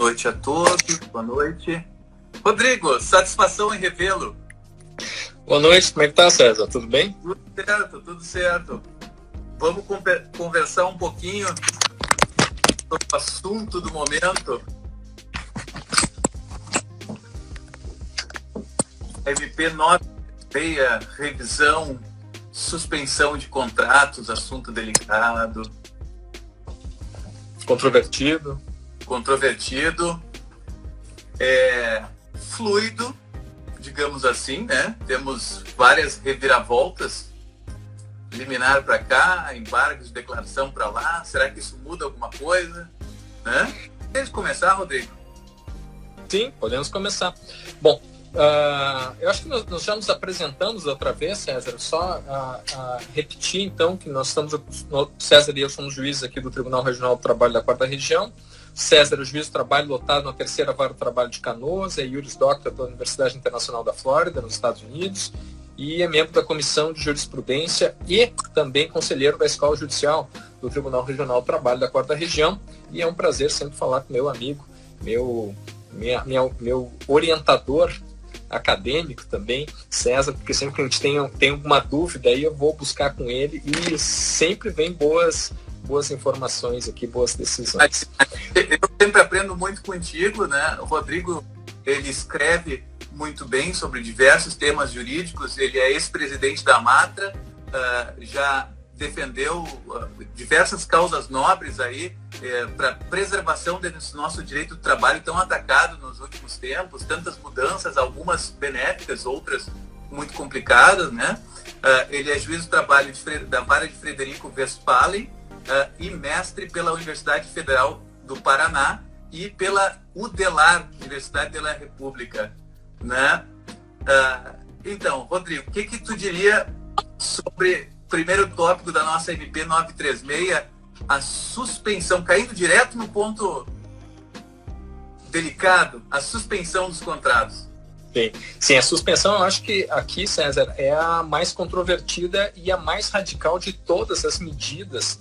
noite a todos, boa noite. Rodrigo, satisfação em revê-lo. Boa noite, como é que tá, César? Tudo bem? Tudo certo, tudo certo. Vamos conversar um pouquinho sobre o assunto do momento. MP 936, revisão, suspensão de contratos, assunto delicado. Controvertido, fluido, digamos assim, né? Temos várias reviravoltas, liminar para cá, embargo de declaração para lá. Será que isso muda alguma coisa? Né? Quer começar, Rodrigo? Sim, podemos começar. Bom, eu acho que nós já nos apresentamos outra vez, César, só repetir então que nós estamos, César e eu somos juízes aqui do Tribunal Regional do Trabalho da 4ª Região. César é o juiz do trabalho lotado na 3ª Vara do Trabalho de Canoas, é Juris Doctor da Universidade Internacional da Flórida, nos Estados Unidos, e é membro da Comissão de Jurisprudência e também conselheiro da Escola Judicial do Tribunal Regional do Trabalho da 4ª Região, e é um prazer sempre falar com meu amigo, meu orientador acadêmico também, César, porque sempre que a gente tem alguma dúvida aí eu vou buscar com ele e sempre vem boas informações aqui, boas decisões. Eu sempre aprendo muito contigo, né? O Rodrigo, ele escreve muito bem sobre diversos temas jurídicos, ele é ex-presidente da Matra, já defendeu diversas causas nobres aí para preservação desse nosso direito do trabalho tão atacado nos últimos tempos, tantas mudanças, algumas benéficas, outras muito complicadas, né? Ele é juiz do trabalho da Vara de Frederico Westphalen e mestre pela Universidade Federal do Paraná e pela UDELAR, Universidade da República, né? Então, Rodrigo, o que tu diria sobre o primeiro tópico da nossa MP 936, a suspensão, caindo direto no ponto delicado, a suspensão dos contratos? Sim, a suspensão eu acho que aqui, César, é a mais controvertida e a mais radical de todas as medidas,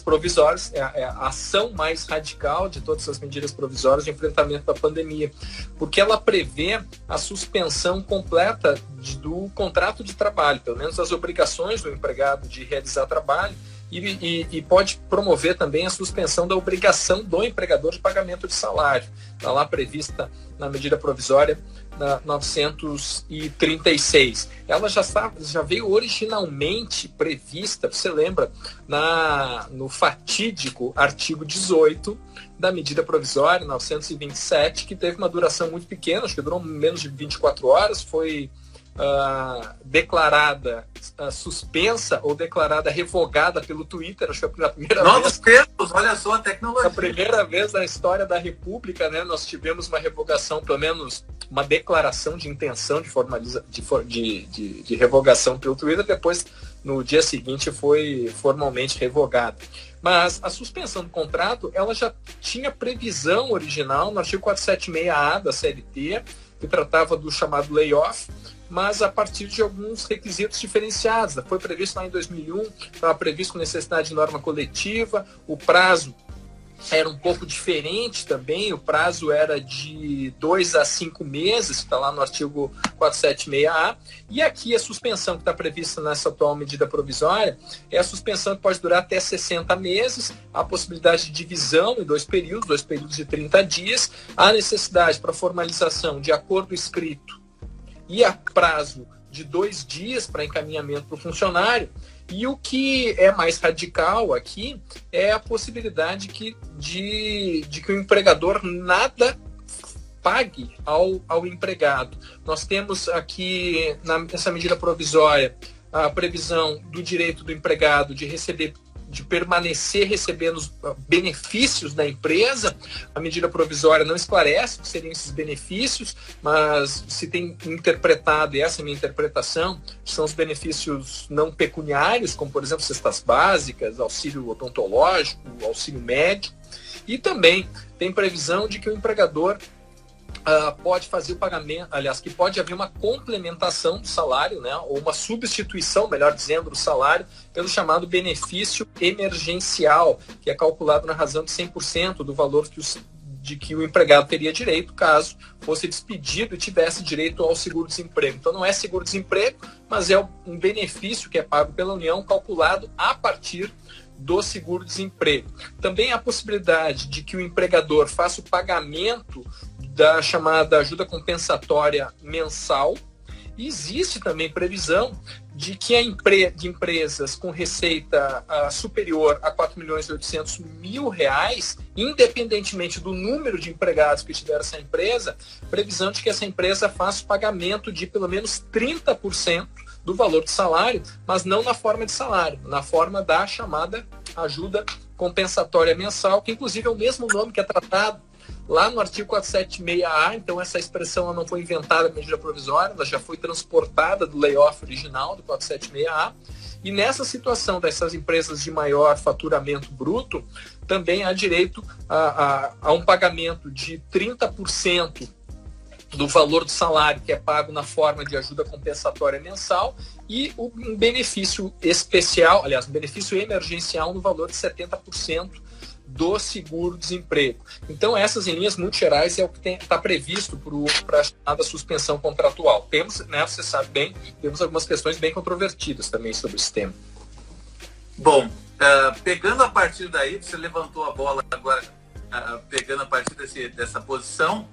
provisórias, é a ação mais radical de todas as medidas provisórias de enfrentamento da pandemia, porque ela prevê a suspensão completa do contrato de trabalho, pelo menos as obrigações do empregado de realizar trabalho, e pode promover também a suspensão da obrigação do empregador de pagamento de salário. Está lá prevista na medida provisória na 936. Ela já veio originalmente prevista, você lembra, no fatídico artigo 18 da medida provisória 927, que teve uma duração muito pequena, acho que durou menos de 24 horas, foi declarada suspensa ou declarada revogada pelo Twitter, acho que foi a primeira vez. Novos tempos, olha só a tecnologia. A primeira vez na história da República, né, nós tivemos uma revogação, pelo menos uma declaração de intenção de revogação pelo Twitter, depois no dia seguinte foi formalmente revogada. Mas a suspensão do contrato, ela já tinha previsão original no artigo 476-A da CLT, que tratava do chamado layoff, mas a partir de alguns requisitos diferenciados. Foi previsto lá em 2001, estava previsto com necessidade de norma coletiva, o prazo era um pouco diferente também, o prazo era de 2 a 5 meses, que está lá no artigo 476-A, e aqui a suspensão que está prevista nessa atual medida provisória é a suspensão que pode durar até 60 meses, a possibilidade de divisão em dois períodos de 30 dias, a necessidade para formalização de acordo escrito e a prazo de 2 dias para encaminhamento para o funcionário. E o que é mais radical aqui é a possibilidade de que o empregador nada pague ao empregado. Nós temos aqui, nessa medida provisória, a previsão do direito do empregado de permanecer recebendo os benefícios da empresa. A medida provisória não esclarece o que seriam esses benefícios, mas se tem interpretado, e essa é a minha interpretação, são os benefícios não pecuniários, como, por exemplo, cestas básicas, auxílio odontológico, auxílio médico, e também tem previsão de que o empregador pode fazer o pagamento, aliás, que pode haver uma complementação do salário, né, ou uma substituição, melhor dizendo, do salário, pelo chamado benefício emergencial, que é calculado na razão de 100% do valor de que o empregado teria direito caso fosse despedido e tivesse direito ao seguro-desemprego. Então não é seguro-desemprego, mas é um benefício que é pago pela União, calculado a partir do seguro-desemprego. Também há a possibilidade de que o empregador faça o pagamento da chamada ajuda compensatória mensal. E existe também previsão de que de empresas com receita superior a R$ 4.800.000, independentemente do número de empregados que tiver essa empresa, previsão de que essa empresa faça o pagamento de pelo menos 30% do valor do salário, mas não na forma de salário, na forma da chamada ajuda compensatória mensal, que inclusive é o mesmo nome que é tratado lá no artigo 476A, então essa expressão ela não foi inventada de medida provisória, ela já foi transportada do layoff original do 476A, e nessa situação dessas empresas de maior faturamento bruto, também há direito a um pagamento de 30% do valor do salário, que é pago na forma de ajuda compensatória mensal, e um benefício especial, aliás, um benefício emergencial no valor de 70% do seguro-desemprego. Então, essas em linhas muito gerais é o que está previsto para a chamada suspensão contratual. Temos, né, você sabe bem, temos algumas questões bem controvertidas também sobre esse tema. Bom, pegando a partir daí, você levantou a bola agora, pegando a partir dessa posição,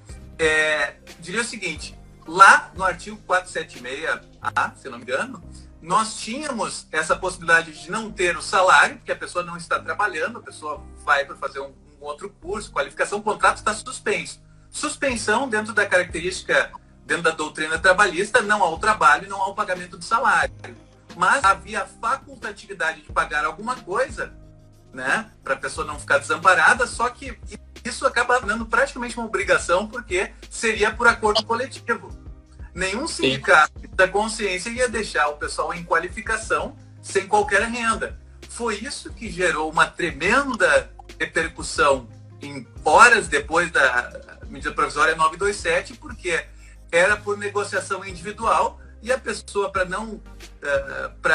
diria o seguinte, lá no artigo 476A, se não me engano, nós tínhamos essa possibilidade de não ter o salário, porque a pessoa não está trabalhando, a pessoa vai para fazer um outro curso, qualificação, o contrato está suspenso. Suspensão dentro da característica, dentro da doutrina trabalhista, não há o trabalho, não há o pagamento do salário. Mas havia a facultatividade de pagar alguma coisa, né, para a pessoa não ficar desamparada, só que isso acaba dando praticamente uma obrigação, porque seria por acordo coletivo. Nenhum sindicato da consciência ia deixar o pessoal em qualificação sem qualquer renda. Foi isso que gerou uma tremenda repercussão em horas depois da medida provisória 927, porque era por negociação individual e a pessoa, para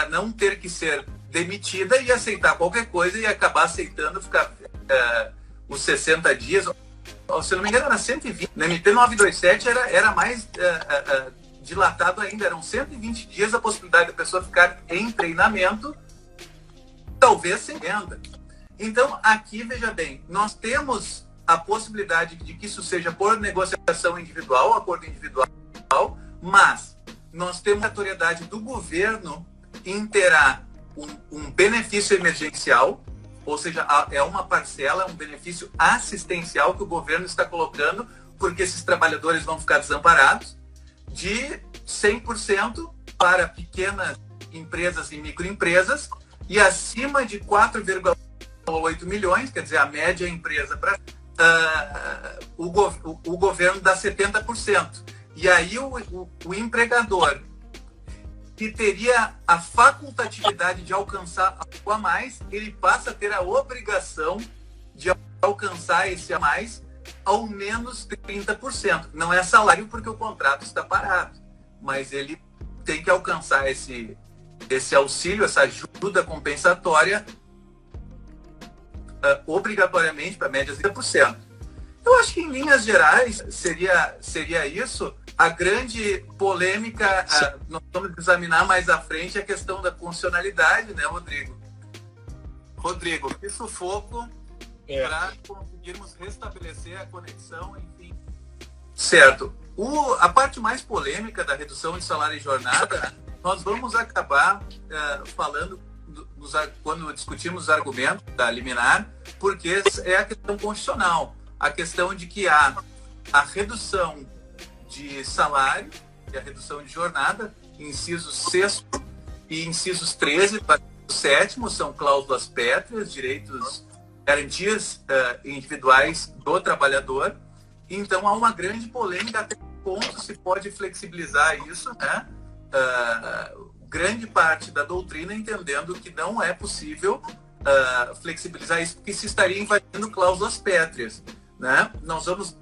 não ter que ser demitida, ia aceitar qualquer coisa e acabar aceitando ficar os 60 dias. Se não me engano, era 120. Na MP 927 era mais dilatado ainda. Eram 120 dias a possibilidade da pessoa ficar em treinamento, talvez sem renda. Então, aqui, veja bem, nós temos a possibilidade de que isso seja por negociação individual, acordo individual, mas nós temos a obrigatoriedade do governo em terá um benefício emergencial, ou seja, é uma parcela, um benefício assistencial que o governo está colocando, porque esses trabalhadores vão ficar desamparados, de 100% para pequenas empresas e microempresas, e acima de 4,8 milhões, quer dizer, a média empresa, o governo dá 70%. E aí o empregador que teria a facultatividade de alcançar algo a mais, ele passa a ter a obrigação de alcançar esse a mais ao menos 30%. Não é salário porque o contrato está parado, mas ele tem que alcançar esse auxílio, essa ajuda compensatória obrigatoriamente para médias de 30%. Eu acho que em linhas gerais seria isso. A grande polêmica, nós vamos examinar mais à frente a questão da funcionalidade, né, Rodrigo? Rodrigo, que sufoco para conseguirmos restabelecer a conexão, enfim. Certo. A parte mais polêmica da redução de salário e jornada, nós vamos acabar falando quando discutirmos os argumentos da liminar, porque é a questão constitucional. A questão de que há a redução de salário e a redução de jornada, incisos 6º e incisos 13 para o 7º, são cláusulas pétreas, direitos, garantias individuais do trabalhador. Então há uma grande polêmica até que ponto se pode flexibilizar isso, né? Grande parte da doutrina entendendo que não é possível flexibilizar isso, porque se estaria invadindo cláusulas pétreas, né? Nós vamos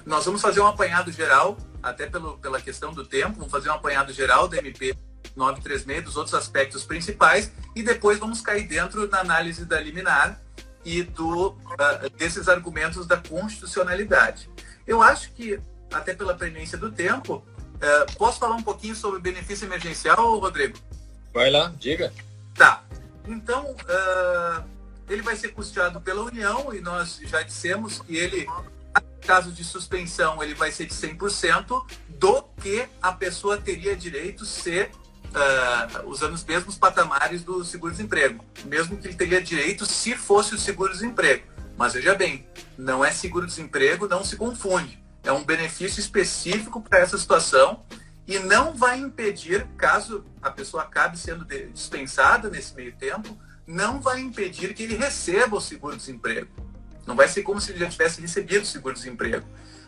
Nós vamos fazer um apanhado geral, até pela questão do tempo, vamos fazer um apanhado geral da MP 936, dos outros aspectos principais, e depois vamos cair dentro da análise da liminar e desses argumentos da constitucionalidade. Eu acho que, até pela premência do tempo, posso falar um pouquinho sobre o benefício emergencial, Rodrigo? Vai lá, diga. Tá. Então, ele vai ser custeado pela União, e nós já dissemos que ele, em caso de suspensão, ele vai ser de 100% do que a pessoa teria direito se usando os mesmos patamares do seguro-desemprego, mesmo que ele teria direito se fosse o seguro-desemprego. Mas veja bem, não é seguro-desemprego, não se confunde. É um benefício específico para essa situação e não vai impedir, caso a pessoa acabe sendo dispensada nesse meio tempo, não vai impedir que ele receba o seguro-desemprego. Não vai ser como se ele já tivesse recebido o seguro-desemprego,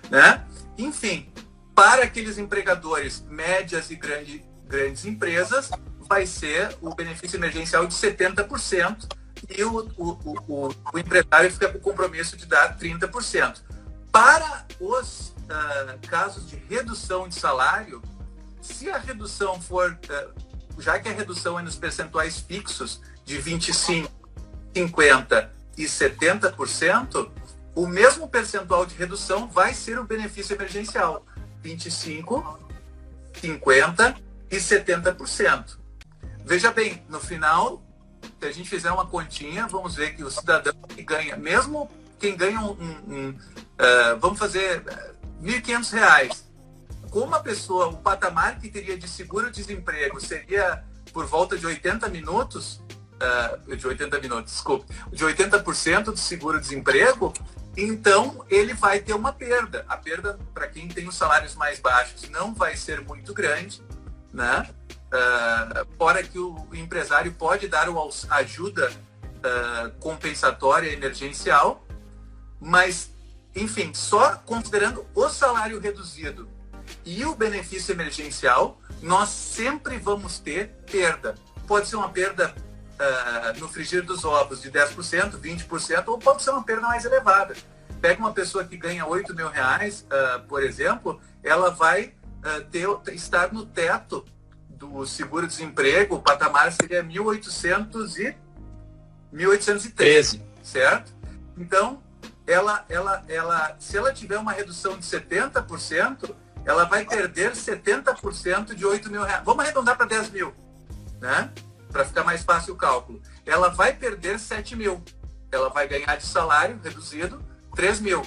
né? Enfim, para aqueles empregadores médias e grandes empresas, vai ser o benefício emergencial de 70% e o empresário fica com o compromisso de dar 30%. Para os casos de redução de salário, se a redução for, já que a redução é nos percentuais fixos de 25%, 50% e 70%, o mesmo percentual de redução vai ser o benefício emergencial, 25%, 50% e 70%. Veja bem, no final, se a gente fizer uma continha, vamos ver que o cidadão que ganha, mesmo quem ganha vamos fazer R$1.500, como a pessoa, o patamar que teria de seguro-desemprego seria por volta de 80 minutos, de 80% do seguro-desemprego, então ele vai ter uma perda. A perda, para quem tem os salários mais baixos, não vai ser muito grande, né? Fora que o empresário pode dar ajuda compensatória emergencial, mas, enfim, só considerando o salário reduzido e o benefício emergencial, nós sempre vamos ter perda. Pode ser uma perda no frigir dos ovos de 10%, 20%, ou pode ser uma perda mais elevada. Pega uma pessoa que ganha R$8.000, por exemplo, ela vai estar no teto do seguro-desemprego, o patamar seria 1.813, certo? Então, se ela tiver uma redução de 70%, ela vai perder 70% de R$8.000. Vamos arredondar para 10 mil, né? Para ficar mais fácil o cálculo. Ela vai perder 7 mil. Ela vai ganhar de salário reduzido 3 mil.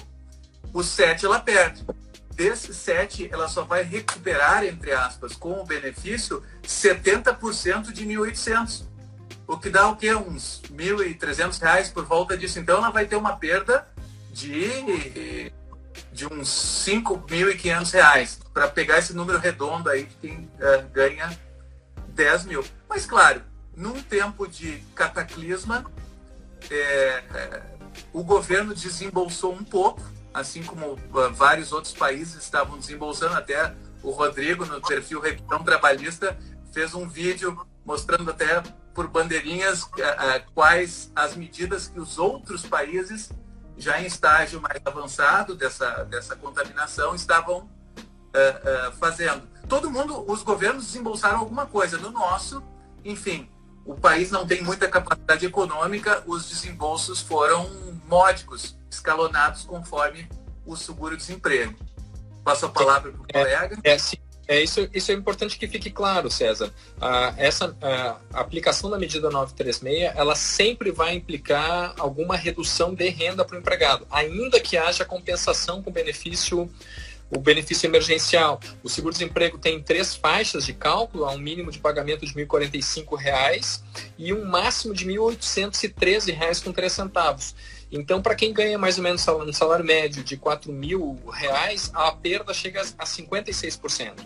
Os 7 ela perde. Desses 7, ela só vai recuperar, entre aspas, com o benefício, 70% de 1.800. O que dá o quê? Uns R$1.300 por volta disso. Então, ela vai ter uma perda de uns R$5.500, para pegar esse número redondo aí de quem ganha 10 mil. Mas, claro, num tempo de cataclisma, o governo desembolsou um pouco, assim como vários outros países estavam desembolsando. Até o Rodrigo, no perfil Revisão Trabalhista, fez um vídeo mostrando até por bandeirinhas quais as medidas que os outros países, já em estágio mais avançado dessa contaminação, estavam fazendo. Todo mundo, os governos desembolsaram alguma coisa. No nosso, enfim, o país não tem muita capacidade econômica, os desembolsos foram módicos, escalonados conforme o seguro-desemprego. Passo a palavra para o colega. Isso é importante que fique claro, César. A aplicação da medida 936, ela sempre vai implicar alguma redução de renda para o empregado, ainda que haja compensação com o benefício emergencial. O seguro-desemprego tem 3 faixas de cálculo, há um mínimo de pagamento de R$ 1.045 e um máximo de R$ 1.813,03. Então, para quem ganha mais ou menos um salário médio de R$ 4.000, a perda chega a 56%.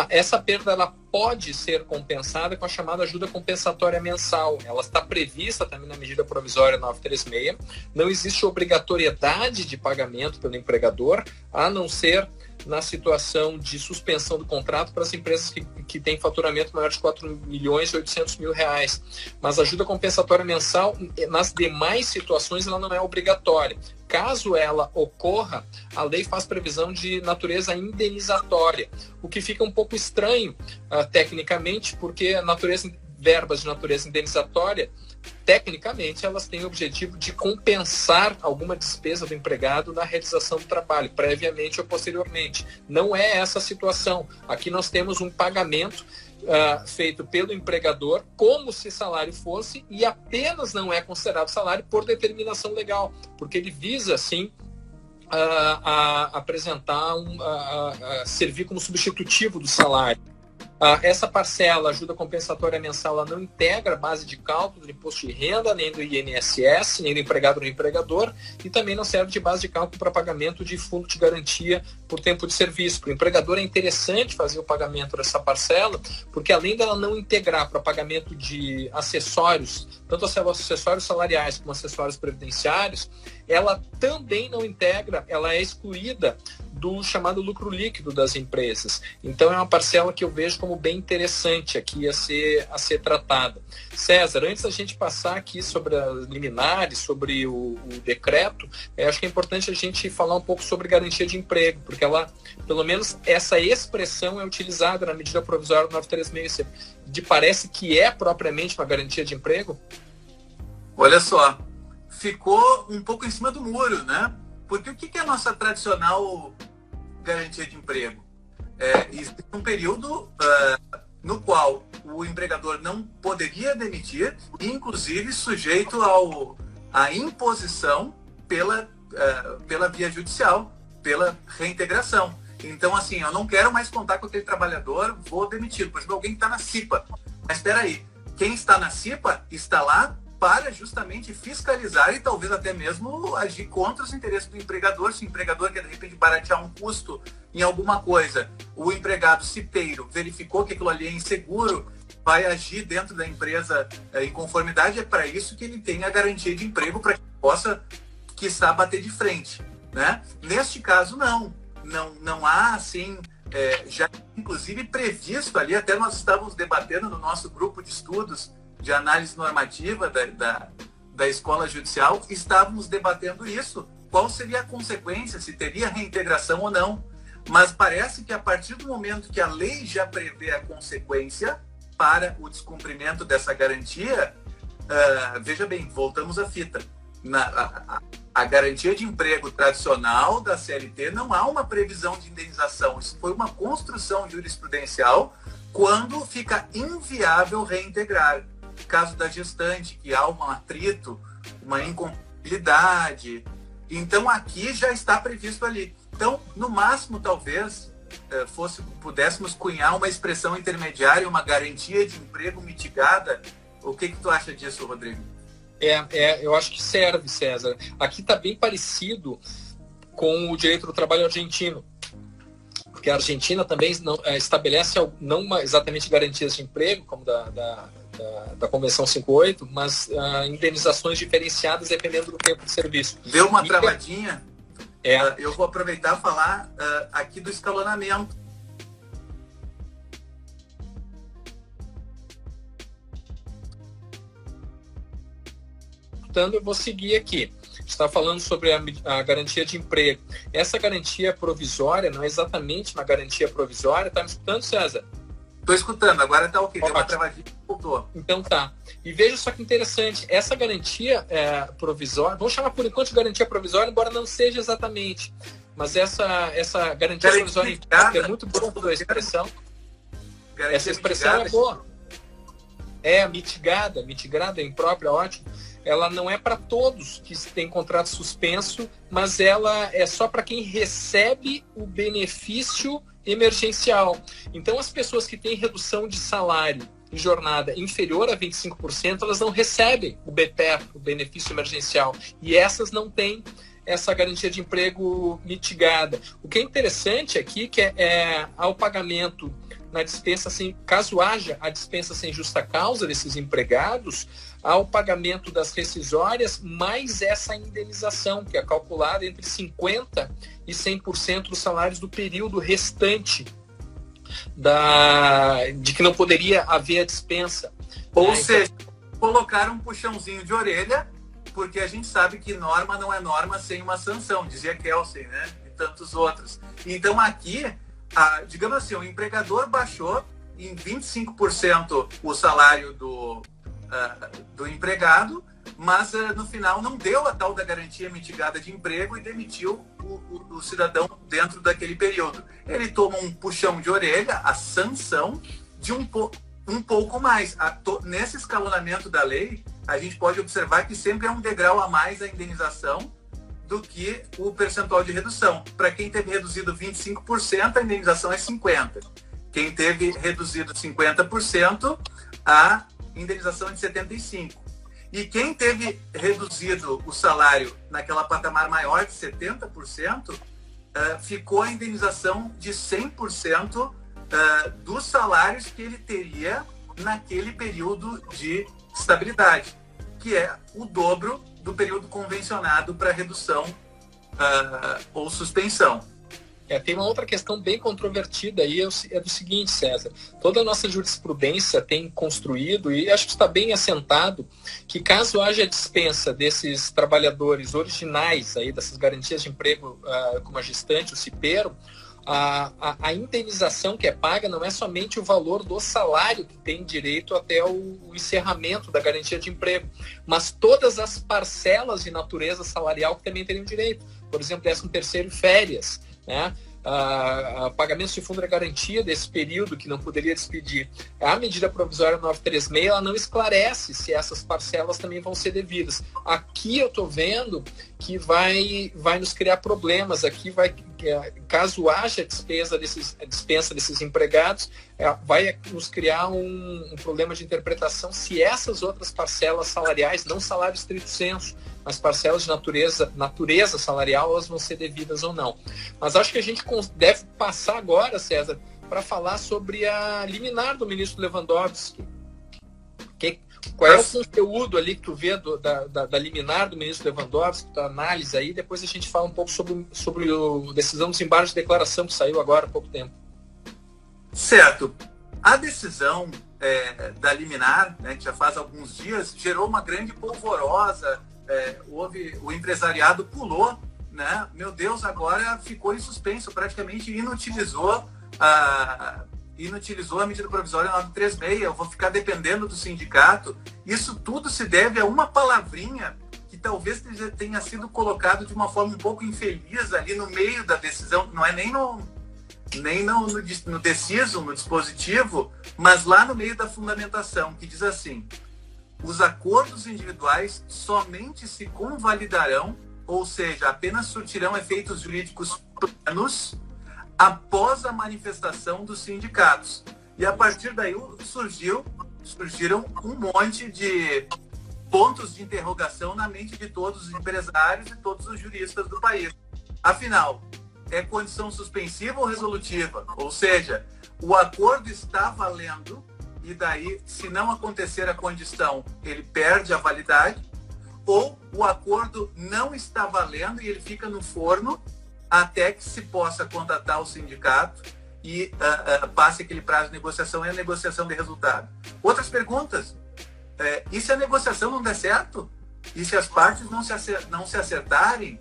Essa perda ela pode ser compensada com a chamada ajuda compensatória mensal. Ela está prevista também na medida provisória 936. Não existe obrigatoriedade de pagamento pelo empregador, a não ser na situação de suspensão do contrato para as empresas que têm faturamento maior de 4.800.000 reais. Mas a ajuda compensatória mensal, nas demais situações, ela não é obrigatória. Caso ela ocorra, a lei faz previsão de natureza indenizatória, o que fica um pouco estranho tecnicamente, porque verbas de natureza indenizatória, tecnicamente, elas têm o objetivo de compensar alguma despesa do empregado na realização do trabalho, previamente ou posteriormente. Não é essa a situação. Aqui nós temos um pagamento feito pelo empregador como se salário fosse, e apenas não é considerado salário por determinação legal, porque ele visa, sim, apresentar, servir como substitutivo do salário. Essa parcela, ajuda compensatória mensal, ela não integra a base de cálculo do imposto de renda, nem do INSS, nem do empregado nem do empregador, e também não serve de base de cálculo para pagamento de fundo de garantia por tempo de serviço. Para o empregador é interessante fazer o pagamento dessa parcela, porque além dela não integrar para pagamento de acessórios, tanto acessórios salariais como acessórios previdenciários, ela também não integra, ela é excluída do chamado lucro líquido das empresas. Então é uma parcela que eu vejo como bem interessante aqui a ser tratada. César, antes da gente passar aqui sobre as liminares, sobre o decreto, acho que é importante a gente falar um pouco sobre garantia de emprego, porque ela, pelo menos essa expressão é utilizada na medida provisória 936. Parece que é propriamente uma garantia de emprego? Olha só, ficou um pouco em cima do muro, né? Porque o que é a nossa tradicional garantia de emprego? Existe um período no qual o empregador não poderia demitir, inclusive sujeito à imposição pela via judicial, pela reintegração. Então, assim, eu não quero mais contar com aquele trabalhador, vou demitir. Por exemplo, alguém que está na CIPA. Mas espera aí, quem está na CIPA está lá para justamente fiscalizar e talvez até mesmo agir contra os interesses do empregador. Se o empregador quer, de repente, baratear um custo em alguma coisa, o empregado cipeiro verificou que aquilo ali é inseguro, vai agir dentro da empresa em conformidade. É para isso que ele tem a garantia de emprego, para que possa, quiçá, bater de frente, né? Neste caso, não há, assim, já inclusive previsto ali, até nós estávamos debatendo no nosso grupo de estudos de análise normativa da Escola Judicial, estávamos debatendo isso. Qual seria a consequência, se teria reintegração ou não. Mas parece que a partir do momento que a lei já prevê a consequência para o descumprimento dessa garantia, veja bem, voltamos à fita. A garantia de emprego tradicional da CLT não há uma previsão de indenização. Isso foi uma construção jurisprudencial quando fica inviável reintegrar. Caso da gestante, que há um atrito, uma incompatibilidade. Então, aqui já está previsto ali. Então, no máximo, talvez, pudéssemos cunhar uma expressão intermediária, uma garantia de emprego mitigada. O que tu acha disso, Rodrigo? Eu acho que serve, César. Aqui está bem parecido com o direito do trabalho argentino, porque a Argentina também estabelece não exatamente garantias de emprego, como da Convenção 58, mas indenizações diferenciadas dependendo do tempo de serviço. Deu uma travadinha? Eu vou aproveitar e falar aqui do escalonamento. Eu vou seguir aqui. Está falando sobre a garantia de emprego. Essa garantia provisória não é exatamente uma garantia provisória. Está me escutando, César? Estou escutando, agora está ok. Deu uma travadinha e voltou. Então tá. E veja só que interessante, essa garantia provisória, vamos chamar por enquanto de garantia provisória, embora não seja exatamente, mas essa garantia provisória é muito boa a expressão. Essa expressão é boa. Mitigada, imprópria, ótimo. Ela não é para todos que têm contrato suspenso, mas ela é só para quem recebe o benefício emergencial. Então, as pessoas que têm redução de salário em jornada inferior a 25%, elas não recebem o BPER, o benefício emergencial. E essas não têm essa garantia de emprego mitigada. O que é interessante aqui que ao pagamento na dispensa, caso haja a dispensa sem justa causa desses empregados, ao pagamento das rescisórias, mais essa indenização, que é calculada entre 50% e 100% dos salários do período restante de que não poderia haver a dispensa. Ou seja, colocaram um puxãozinho de orelha, porque a gente sabe que norma não é norma sem uma sanção, dizia Kelsen, né? E tantos outros. Então aqui, digamos assim, o empregador baixou em 25% o salário do empregado, mas no final não deu a tal da garantia mitigada de emprego e demitiu o cidadão dentro daquele período. Ele toma um puxão de orelha, a sanção de um pouco mais. Nesse escalonamento da lei, a gente pode observar que sempre é um degrau a mais a indenização do que o percentual de redução. Para quem teve reduzido 25%, a indenização é 50%. Quem teve reduzido 50%, a indenização é de 75%. E quem teve reduzido o salário naquela patamar maior de 70%, ficou a indenização de 100% dos salários que ele teria naquele período de estabilidade, que é o dobro do período convencionado para redução ou suspensão. Tem uma outra questão bem controvertida aí, é do seguinte, César. Toda a nossa jurisprudência tem construído, e acho que está bem assentado, que caso haja dispensa desses trabalhadores originais, aí, dessas garantias de emprego como a gestante, o cipeiro, a indenização que é paga não é somente o valor do salário que tem direito até o encerramento da garantia de emprego, mas todas as parcelas de natureza salarial que também teriam direito. Por exemplo, 13º e férias, né? Pagamentos de fundo de garantia desse período que não poderia despedir. A medida provisória 936 ela não esclarece se essas parcelas também vão ser devidas. Aqui eu estou vendo que vai nos criar problemas. Aqui caso haja dispensa desses empregados, vai nos criar um problema de interpretação se essas outras parcelas salariais, não salário estrito sensu, mas parcelas de natureza salarial, elas vão ser devidas ou não. Mas acho que a gente deve passar agora, César, para falar sobre a liminar do ministro Lewandowski. Qual é o conteúdo ali que tu vê da liminar do ministro Lewandowski, da análise aí, depois a gente fala um pouco sobre a decisão do desembargo de declaração que saiu agora há pouco tempo. Certo. A decisão da liminar, né, que já faz alguns dias, gerou uma grande polvorosa, o empresariado pulou, né? Meu Deus, agora ficou em suspenso, praticamente inutilizou a medida provisória 936, eu vou ficar dependendo do sindicato. Isso tudo se deve a uma palavrinha que talvez tenha sido colocado de uma forma um pouco infeliz ali no meio da decisão, não é nem no deciso, no dispositivo, mas lá no meio da fundamentação, que diz assim: os acordos individuais somente se convalidarão, ou seja, apenas surtirão efeitos jurídicos plenos após a manifestação dos sindicatos. E a partir daí surgiram um monte de pontos de interrogação na mente de todos os empresários e todos os juristas do país. Afinal, é condição suspensiva ou resolutiva? Ou seja, o acordo está valendo e daí, se não acontecer a condição, ele perde a validade, ou o acordo não está valendo e ele fica no forno até que se possa contatar o sindicato e passe aquele prazo de negociação e a negociação de resultado. Outras perguntas. E se a negociação não der certo? E se as partes não se acertarem?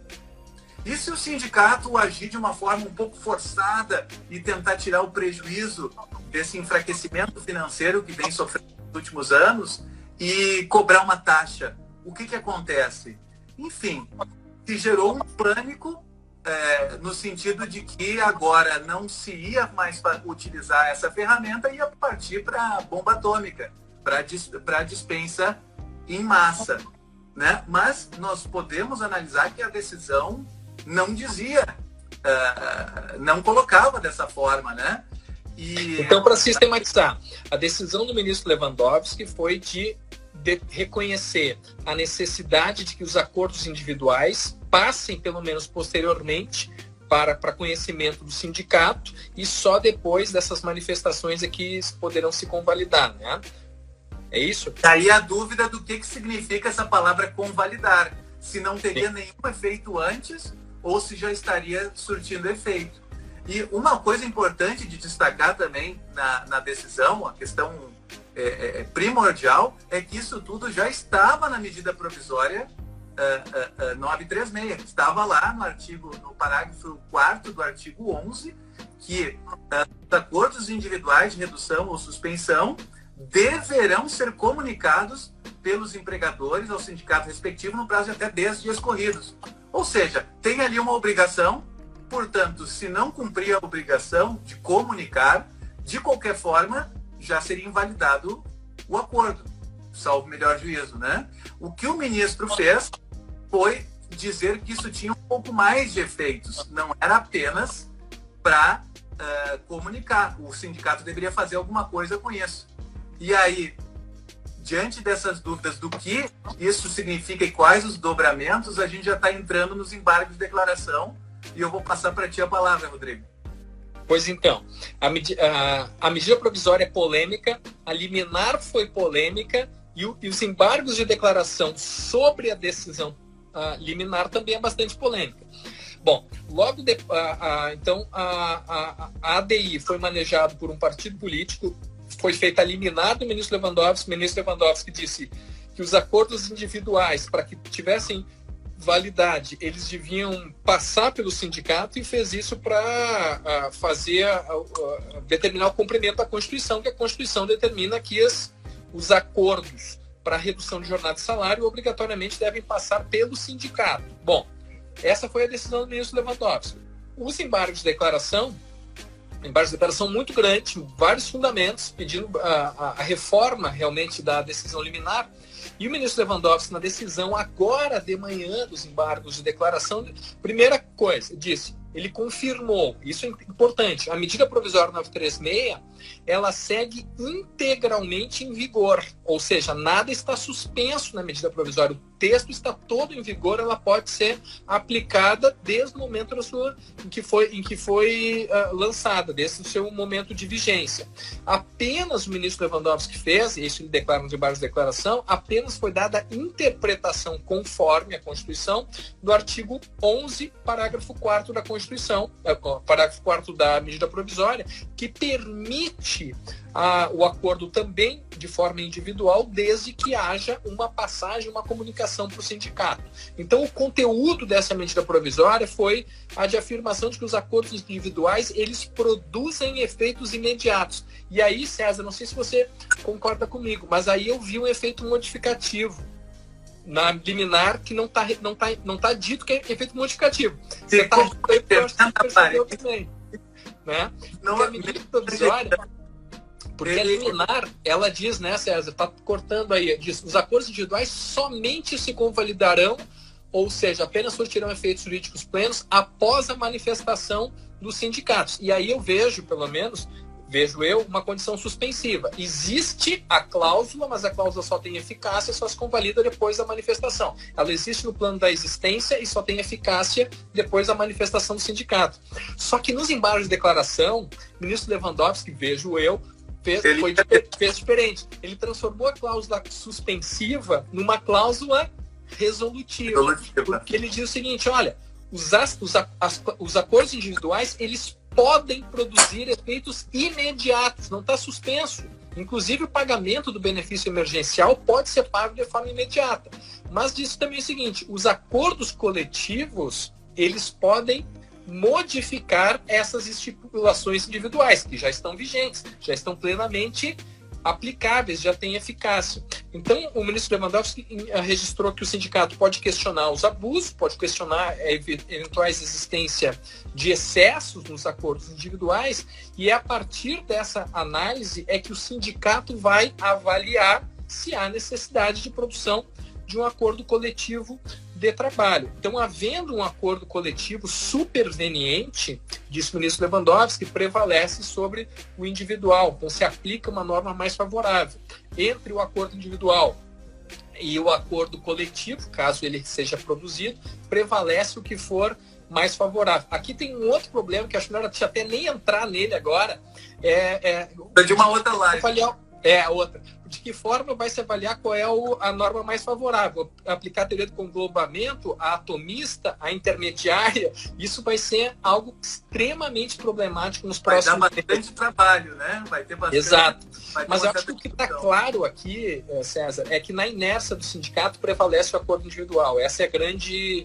E se o sindicato agir de uma forma um pouco forçada e tentar tirar o prejuízo desse enfraquecimento financeiro que vem sofrendo nos últimos anos e cobrar uma taxa? O que acontece? Enfim, se gerou um pânico no sentido de que agora não se ia mais utilizar essa ferramenta e ia partir para a bomba atômica, para a dispensa em massa, né? Mas nós podemos analisar que a decisão não dizia, não colocava dessa forma, né? Então, para sistematizar, a decisão do ministro Lewandowski foi de reconhecer a necessidade de que os acordos individuais passem, pelo menos posteriormente, para conhecimento do sindicato, e só depois dessas manifestações é que poderão se convalidar, né? É isso? Daí a dúvida do que significa essa palavra convalidar. Se não teria nenhum efeito antes ou se já estaria surtindo efeito. E uma coisa importante de destacar também na decisão, a questão primordial, é que isso tudo já estava na medida provisória 936. Estava lá no parágrafo 4º do artigo 11, que os acordos individuais de redução ou suspensão deverão ser comunicados pelos empregadores ao sindicato respectivo no prazo de até 10 dias corridos. Ou seja, tem ali uma obrigação, portanto, se não cumprir a obrigação de comunicar, de qualquer forma, já seria invalidado o acordo, salvo melhor juízo, né? O que o ministro fez foi dizer que isso tinha um pouco mais de efeitos, não era apenas para comunicar. O sindicato deveria fazer alguma coisa com isso. E aí, diante dessas dúvidas do que isso significa e quais os dobramentos, a gente já está entrando nos embargos de declaração e eu vou passar para ti a palavra, Rodrigo. Pois então, a medida provisória é polêmica, a liminar foi polêmica e os embargos de declaração sobre a decisão liminar também é bastante polêmica. Bom, logo então a ADI foi manejado por um partido político, foi feita a liminar do ministro Lewandowski. O ministro Lewandowski disse que os acordos individuais, para que tivessem validade, eles deviam passar pelo sindicato e fez isso para determinar o cumprimento da Constituição, que a Constituição determina que os acordos para redução de jornada e salário obrigatoriamente devem passar pelo sindicato. Bom, essa foi a decisão do ministro Lewandowski. Os embargos de declaração muito grande, vários fundamentos, pedindo a reforma realmente da decisão liminar. E o ministro Lewandowski, na decisão agora de manhã dos embargos de declaração, primeira coisa, ele confirmou, isso é importante, a medida provisória 936, ela segue integralmente em vigor, ou seja, nada está suspenso na medida provisória, o texto está todo em vigor, ela pode ser aplicada desde o momento em que foi lançada, desde o seu momento de vigência. Apenas o ministro Lewandowski fez, e isso ele declara nos embargos de declaração, apenas foi dada a interpretação conforme a Constituição do artigo 11, parágrafo 4º da Constituição, parágrafo 4º da medida provisória, que permite o acordo também de forma individual, desde que haja uma passagem, uma comunicação para o sindicato. Então, o conteúdo dessa medida provisória foi a de afirmação de que os acordos individuais, eles produzem efeitos imediatos. E aí, César, não sei se você concorda comigo, mas aí eu vi um efeito modificativo na liminar que não tá dito que é efeito modificativo. Você está percebeu também, né? Porque a medida provisória, porque a liminar, ela diz, né, César, está cortando aí, diz, os acordos individuais somente se convalidarão, ou seja, apenas surtirão efeitos jurídicos plenos após a manifestação dos sindicatos. E aí eu vejo uma condição suspensiva. Existe a cláusula, mas a cláusula só tem eficácia, só se convalida depois da manifestação. Ela existe no plano da existência e só tem eficácia depois da manifestação do sindicato. Só que nos embargos de declaração, o ministro Lewandowski, fez diferente. Ele transformou a cláusula suspensiva numa cláusula resolutiva. Porque ele diz o seguinte, olha, os acordos individuais, eles podem produzir efeitos imediatos, não está suspenso. Inclusive, o pagamento do benefício emergencial pode ser pago de forma imediata. Mas diz também o seguinte, os acordos coletivos, eles podem modificar essas estipulações individuais, que já estão vigentes, já estão plenamente aplicáveis, já têm eficácia. Então, o ministro Lewandowski registrou que o sindicato pode questionar os abusos, pode questionar a eventuais existência de excessos nos acordos individuais, e a partir dessa análise é que o sindicato vai avaliar se há necessidade de produção de um acordo coletivo de trabalho. Então, havendo um acordo coletivo superveniente, disse o ministro Lewandowski, prevalece sobre o individual. Então, se aplica uma norma mais favorável. Entre o acordo individual e o acordo coletivo, caso ele seja produzido, prevalece o que for mais favorável. Aqui tem um outro problema, que acho melhor até nem entrar nele agora. De uma outra live. Outra. de que forma vai se avaliar qual é a norma mais favorável? Aplicar a teoria do conglobamento, a atomista, a intermediária, isso vai ser algo extremamente problemático nos próximos Vai dar bastante trabalho, né? Vai ter bastante. Exato. Mas eu acho que o que está claro aqui, César, é que na inércia do sindicato prevalece o acordo individual. Essa é o grande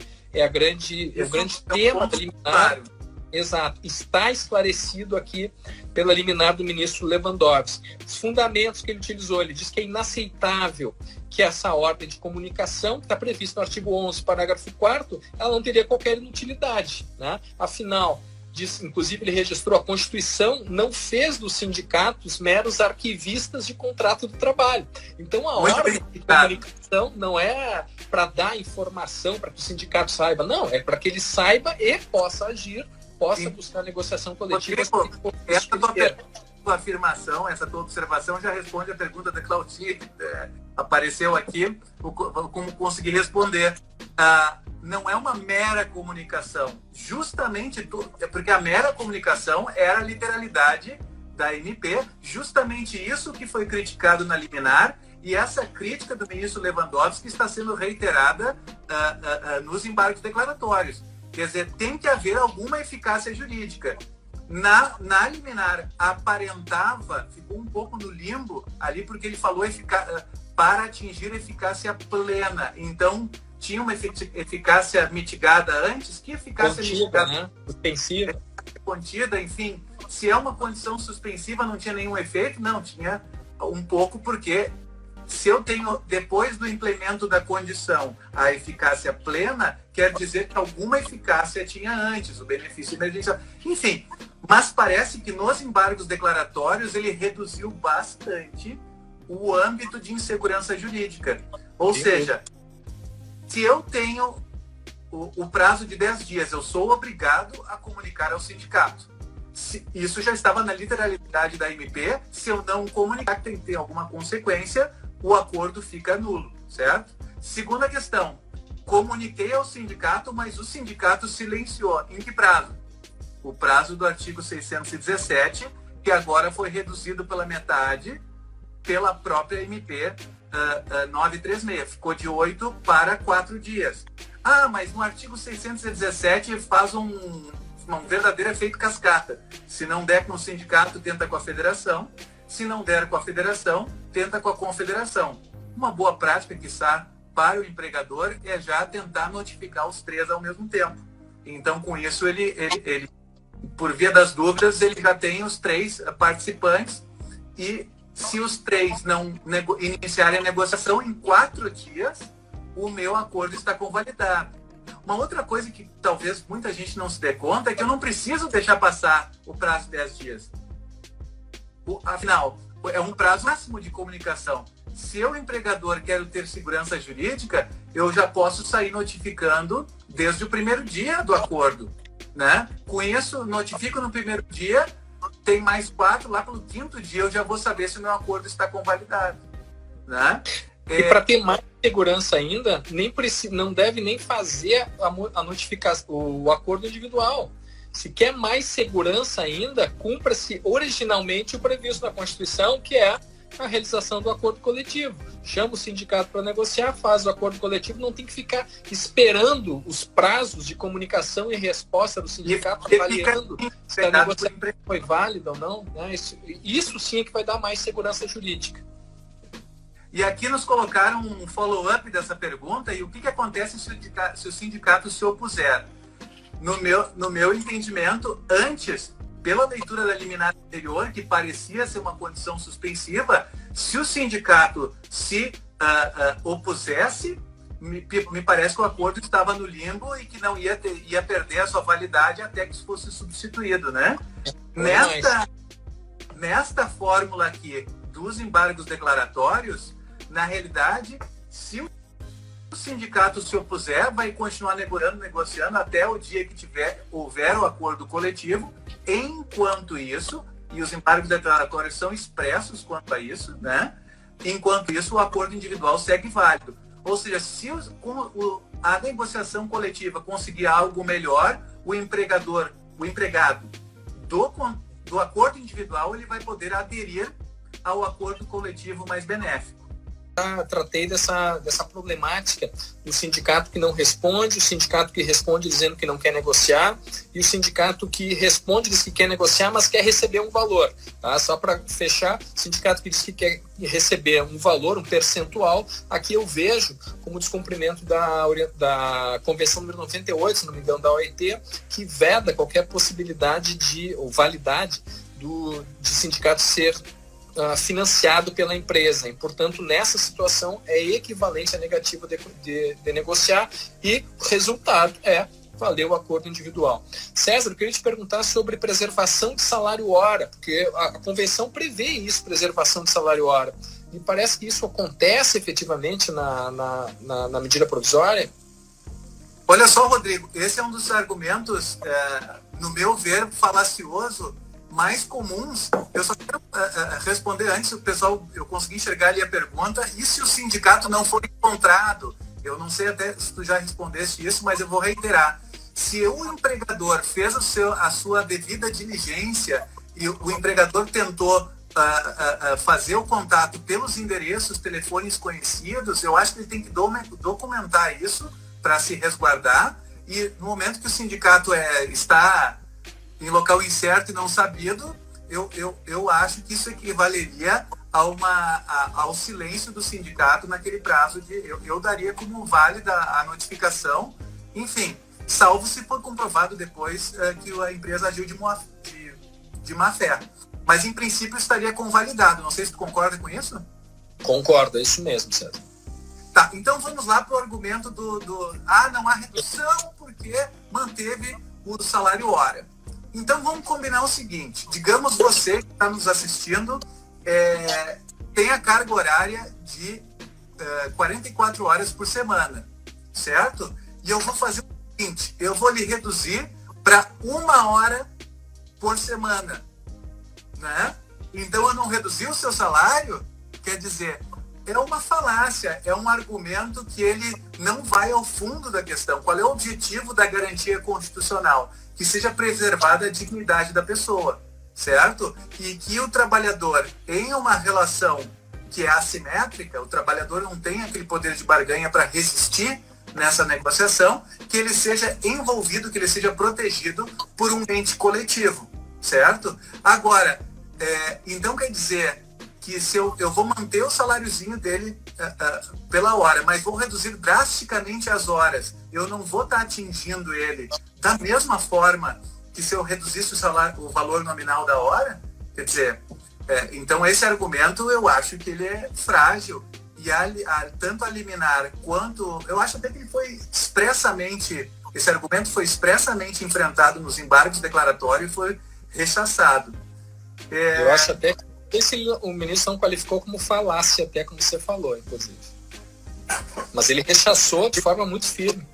tema da liminar. Claro. Exato. Está esclarecido aqui pela liminar do ministro Lewandowski. Os fundamentos que ele utilizou, ele diz que é inaceitável que essa ordem de comunicação, que está prevista no artigo 11, parágrafo 4º, ela não teria qualquer inutilidade, né? Afinal, diz, inclusive ele registrou, a Constituição não fez dos sindicatos meros arquivistas de contrato do trabalho. Então a ordem de comunicação não é para dar informação para que o sindicato saiba, não, é para que ele saiba e possa agir, possa buscar negociação coletiva. Essa tua afirmação, essa tua observação já responde a pergunta da Claudinha, que apareceu aqui, como conseguir responder. Não é uma mera comunicação, justamente porque a mera comunicação era a literalidade da MP, justamente isso que foi criticado na liminar, e essa crítica do ministro Lewandowski está sendo reiterada nos embargos declaratórios. Quer dizer, tem que haver alguma eficácia jurídica. Na liminar, aparentava, ficou um pouco no limbo ali, porque ele falou para atingir eficácia plena. Então, tinha uma eficácia mitigada antes. Que eficácia contida, mitigada? Né? Suspensiva. Contida, enfim. Se é uma condição suspensiva, não tinha nenhum efeito? Não, tinha um pouco, porque se eu tenho, depois do implemento da condição, a eficácia plena, quer dizer que alguma eficácia tinha antes, o benefício emergencial. Enfim, mas parece que nos embargos declaratórios ele reduziu bastante o âmbito de insegurança jurídica. Ou seja, se eu tenho o prazo de 10 dias, eu sou obrigado a comunicar ao sindicato. Isso já estava na literalidade da MP. Se eu não comunicar, tem que ter alguma consequência, o acordo fica nulo, certo? Segunda questão, comuniquei ao sindicato, mas o sindicato silenciou. Em que prazo? O prazo do artigo 617, que agora foi reduzido pela metade pela própria MP 936. Ficou de 8 para 4 dias. Mas no artigo 617 faz um verdadeiro efeito cascata. Se não der com o sindicato, tenta com a federação. Se não der com a federação, tenta com a confederação. Uma boa prática, quiçá, para o empregador é já tentar notificar os 3 ao mesmo tempo. Então, com isso, ele por via das dúvidas, ele já tem os 3 participantes e se os 3 não iniciarem a negociação, em 4 dias, o meu acordo está convalidado. Uma outra coisa que talvez muita gente não se dê conta é que eu não preciso deixar passar o prazo de 10 dias. Afinal, é um prazo máximo de comunicação. Se eu, empregador, quero ter segurança jurídica, eu já posso sair notificando desde o primeiro dia do acordo, né? Com isso, notifico no primeiro dia, tem mais 4, lá pelo 5º dia eu já vou saber se o meu acordo está convalidado, né? E para ter mais segurança ainda, não deve nem fazer a notificação, o acordo individual. Se quer mais segurança ainda, cumpra-se originalmente o previsto na Constituição, que é a realização do acordo coletivo. Chama o sindicato para negociar, faz o acordo coletivo, não tem que ficar esperando os prazos de comunicação e resposta do sindicato, avaliando se a negociação foi válida ou não. Né? Isso sim é que vai dar mais segurança jurídica. E aqui nos colocaram um follow-up dessa pergunta, e o que acontece se o sindicato se opuser? No meu entendimento, antes, pela leitura da liminar anterior, que parecia ser uma condição suspensiva, se o sindicato se opusesse, me parece que o acordo estava no limbo e que não ia perder a sua validade até que isso fosse substituído, né? Nesta fórmula aqui dos embargos declaratórios, na realidade, se o sindicato se opuser, vai continuar negociando até o dia que houver o acordo coletivo. Enquanto isso, e os embargos declaratórios são expressos quanto a isso, né? Enquanto isso, o acordo individual segue válido. Ou seja, se a negociação coletiva conseguir algo melhor, o empregado do acordo individual, ele vai poder aderir ao acordo coletivo mais benéfico. Tratei dessa problemática do sindicato que não responde, o sindicato que responde dizendo que não quer negociar e o sindicato que responde diz que quer negociar, mas quer receber um valor. Tá? Só para fechar, o sindicato que diz que quer receber um valor, um percentual, aqui eu vejo como descumprimento da Convenção número 98, se não me engano, da OIT, que veda qualquer possibilidade ou validade de sindicato ser financiado pela empresa. E, portanto, nessa situação é equivalente a negativo de negociar e o resultado é valer o acordo individual. César, eu queria te perguntar sobre preservação de salário-hora, porque a convenção prevê isso, preservação de salário-hora. E parece que isso acontece efetivamente na medida provisória? Olha só, Rodrigo, esse é um dos argumentos, no meu ver, falacioso, mais comuns. Eu só quero responder antes, o pessoal, eu consegui enxergar ali a pergunta, e se o sindicato não for encontrado? Eu não sei até se tu já respondeste isso, mas eu vou reiterar. Se o empregador fez a sua devida diligência e o empregador tentou fazer o contato pelos endereços, telefones conhecidos, eu acho que ele tem que documentar isso para se resguardar, e no momento que o sindicato está em local incerto e não sabido, eu acho que isso equivaleria ao silêncio do sindicato naquele prazo eu daria como válida a notificação, enfim, salvo se for comprovado depois que a empresa agiu de má fé. Mas em princípio estaria convalidado. Não sei se tu concorda com isso? Concordo, é isso mesmo, César. Tá, então vamos lá para o argumento não há redução porque manteve o salário hora. Então vamos combinar o seguinte, digamos você que está nos assistindo tem a carga horária de 44 horas por semana, certo? E eu vou fazer o seguinte, eu vou lhe reduzir para 1 hora por semana, né? Então eu não reduzi o seu salário, quer dizer, é uma falácia, é um argumento que ele não vai ao fundo da questão. Qual é o objetivo da garantia constitucional? Que seja preservada a dignidade da pessoa, certo? E que o trabalhador, em uma relação que é assimétrica, o trabalhador não tem aquele poder de barganha para resistir nessa negociação, que ele seja envolvido, que ele seja protegido por um ente coletivo, certo? Agora, então quer dizer que se eu vou manter o saláriozinho dele pela hora, mas vou reduzir drasticamente as horas, eu não vou estar atingindo ele da mesma forma que se eu reduzisse o valor nominal da hora? Quer dizer, então esse argumento eu acho que ele é frágil e tanto a liminar quanto... Eu acho até que ele foi esse argumento foi expressamente enfrentado nos embargos declaratórios e foi rechaçado. Eu acho até que o ministro não qualificou como falácia, até como você falou, inclusive. Mas ele rechaçou de forma muito firme.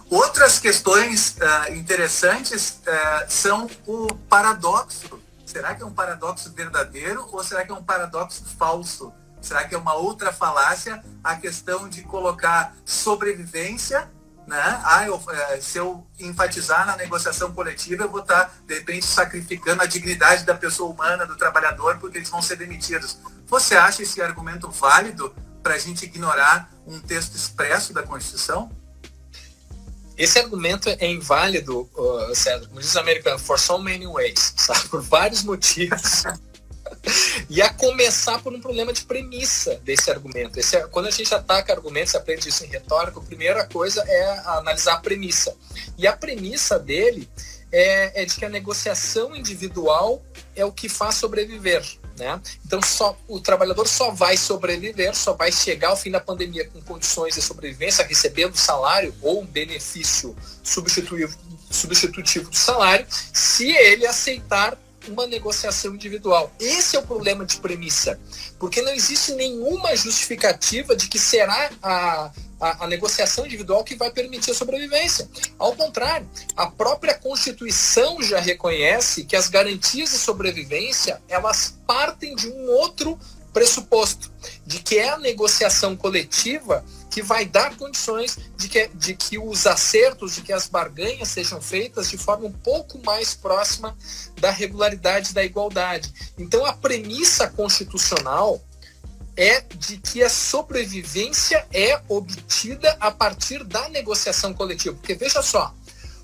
Outras questões interessantes são o paradoxo. Será que é um paradoxo verdadeiro ou será que é um paradoxo falso? Será que é uma outra falácia a questão de colocar sobrevivência, né? Se eu enfatizar na negociação coletiva, eu vou estar, de repente, sacrificando a dignidade da pessoa humana, do trabalhador, porque eles vão ser demitidos. Você acha esse argumento válido para a gente ignorar um texto expresso da Constituição? Esse argumento é inválido, César, como diz os americanos, for so many ways, sabe? Por vários motivos. E a começar por um problema de premissa desse argumento. Quando a gente ataca argumentos, aprende isso em retórica, a primeira coisa é analisar a premissa. E a premissa dele é de que a negociação individual é o que faz sobreviver, né? Então o trabalhador só vai sobreviver, só vai chegar ao fim da pandemia com condições de sobrevivência, recebendo salário ou um benefício substitutivo do salário, se ele aceitar uma negociação individual. Esse é o problema de premissa, porque não existe nenhuma justificativa de que será a negociação individual que vai permitir a sobrevivência. Ao contrário, a própria Constituição já reconhece que as garantias de sobrevivência, elas partem de um outro pressuposto de que é a negociação coletiva que vai dar condições de que os acertos, de que as barganhas sejam feitas de forma um pouco mais próxima da regularidade, da igualdade. Então, a premissa constitucional é de que a sobrevivência é obtida a partir da negociação coletiva. Porque, veja só,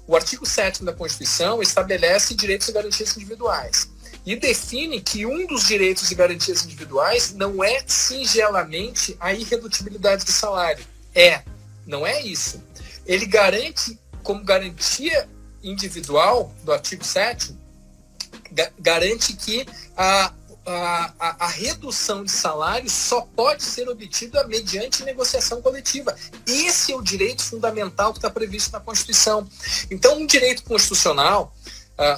o artigo 7º da Constituição estabelece direitos e garantias individuais e define que um dos direitos e garantias individuais não é singelamente a irredutibilidade do salário. Não é isso. Ele garante, como garantia individual do artigo 7º, garante que a redução de salário só pode ser obtida mediante negociação coletiva. Esse é o direito fundamental que está previsto na Constituição. Então, um direito constitucional,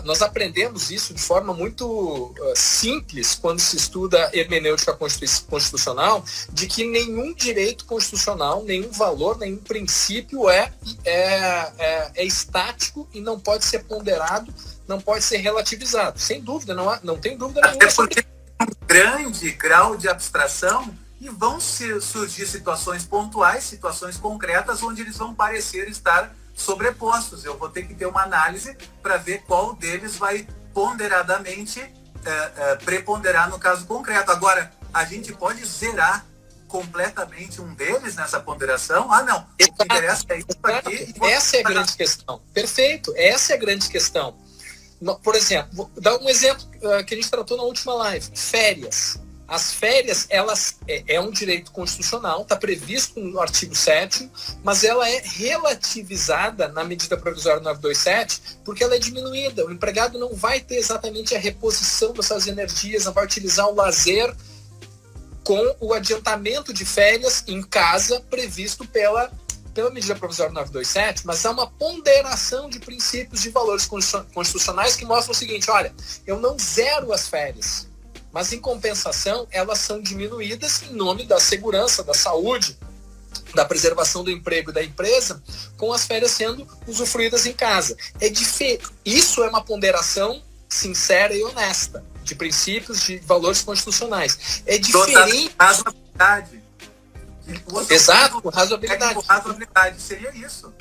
nós aprendemos isso de forma muito simples quando se estuda hermenêutica constitucional, de que nenhum direito constitucional, nenhum valor, nenhum princípio é estático e não pode ser ponderado, não pode ser relativizado. Sem dúvida, não tem dúvida nenhuma. Até porque tem um grande grau de abstração e vão surgir situações pontuais, situações concretas, onde eles vão parecer estar sobrepostos. Eu vou ter que ter uma análise para ver qual deles vai ponderadamente preponderar no caso concreto. Agora, a gente pode zerar completamente um deles nessa ponderação? Não. O que interessa é isso aqui. Essa é a grande questão. Perfeito. Essa é a grande questão. Por exemplo, vou dar um exemplo que a gente tratou na última live. Férias. As férias, elas é um direito constitucional, está previsto no artigo 7º, mas ela é relativizada na medida provisória 927, porque ela é diminuída. O empregado não vai ter exatamente a reposição dessas energias, não vai utilizar o lazer com o adiantamento de férias em casa previsto pela medida provisória 927, mas há uma ponderação de princípios de valores constitucionais que mostram o seguinte: olha, eu não zero as férias, mas, em compensação, elas são diminuídas em nome da segurança, da saúde, da preservação do emprego e da empresa, com as férias sendo usufruídas em casa. Isso é uma ponderação sincera e honesta de princípios, de valores constitucionais. É diferente... Razoabilidade. Exato, razoabilidade. Razoabilidade, seria isso.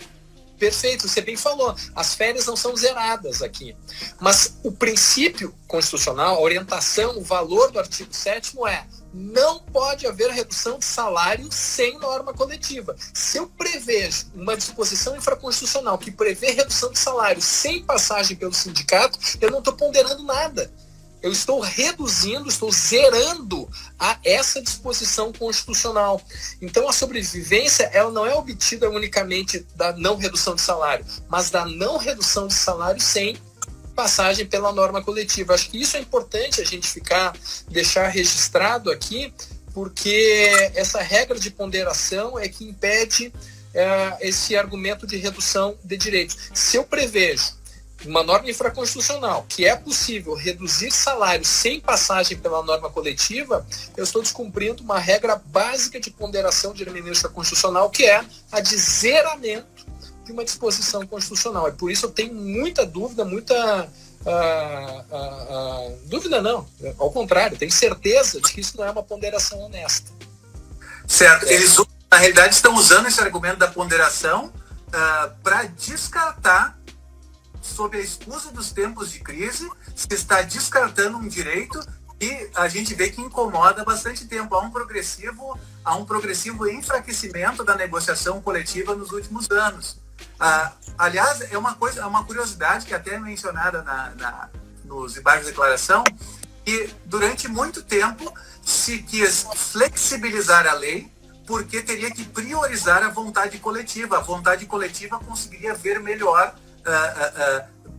Perfeito, você bem falou. As férias não são zeradas aqui. Mas o princípio constitucional, a orientação, o valor do artigo 7º é: não pode haver redução de salário sem norma coletiva. Se eu prevejo uma disposição infraconstitucional que prevê redução de salário sem passagem pelo sindicato, eu não estou ponderando nada. Eu estou reduzindo, estou zerando essa disposição constitucional. Então, a sobrevivência, ela não é obtida unicamente da não redução de salário, mas da não redução de salário sem passagem pela norma coletiva. Acho que isso é importante a gente deixar registrado aqui, porque essa regra de ponderação é que impede esse argumento de redução de direitos. Se eu prevejo uma norma infraconstitucional que é possível reduzir salário sem passagem pela norma coletiva, eu estou descumprindo uma regra básica de ponderação de hermenêutica constitucional, que é a de zeramento de uma disposição constitucional. E por isso eu tenho muita dúvida, dúvida não, ao contrário, tenho certeza de que isso não é uma ponderação honesta. Certo, eles na realidade estão usando esse argumento da ponderação para descartar, sob a excusa dos tempos de crise, se está descartando um direito que a gente vê que incomoda há bastante tempo. Há um progressivo enfraquecimento da negociação coletiva nos últimos anos. Aliás, é uma curiosidade que até é mencionada nos embargos de declaração, que durante muito tempo se quis flexibilizar a lei porque teria que priorizar a vontade coletiva. A vontade coletiva conseguiria ver melhor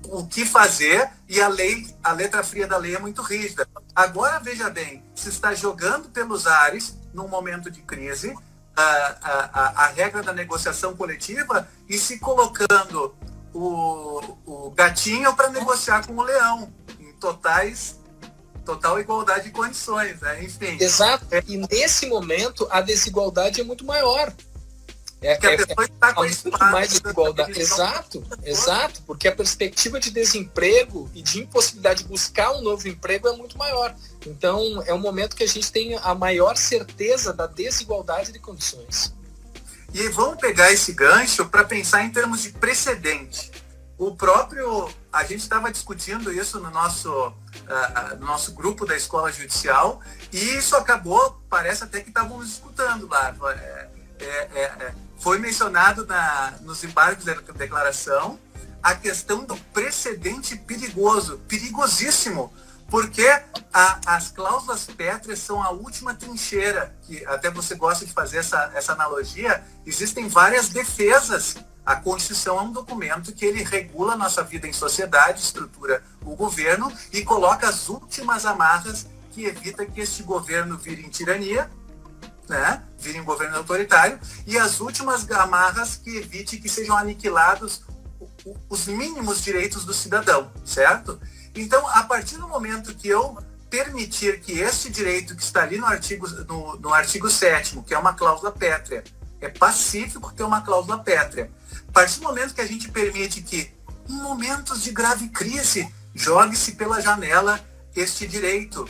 o que fazer, e a letra fria da lei é muito rígida. Agora, veja bem, se está jogando pelos ares, num momento de crise, a regra da negociação coletiva e se colocando o gatinho para negociar com o leão, em total igualdade de condições, né? Enfim. Exato, e nesse momento a desigualdade é muito maior. Porque a pessoa está com muito mais desigualdade. Exato, porque a perspectiva de desemprego e de impossibilidade de buscar um novo emprego é muito maior. Então, é um momento que a gente tem a maior certeza da desigualdade de condições. E vamos pegar esse gancho para pensar em termos de precedente. A gente estava discutindo isso no nosso grupo da Escola Judicial, e isso acabou, parece até que estávamos escutando lá. Foi mencionado nos embargos da declaração a questão do precedente perigosíssimo, porque as cláusulas pétreas são a última trincheira, que até você gosta de fazer essa analogia. Existem várias defesas. A Constituição é um documento que ele regula a nossa vida em sociedade, estrutura o governo e coloca as últimas amarras que evita que este governo vire em tirania, né? Vire um governo autoritário, e as últimas amarras que evite que sejam aniquilados os mínimos direitos do cidadão, certo? Então, a partir do momento que eu permitir que este direito que está ali no artigo 7º, que é uma cláusula pétrea, é pacífico ter uma cláusula pétrea. A partir do momento que a gente permite que, em momentos de grave crise, jogue-se pela janela este direito,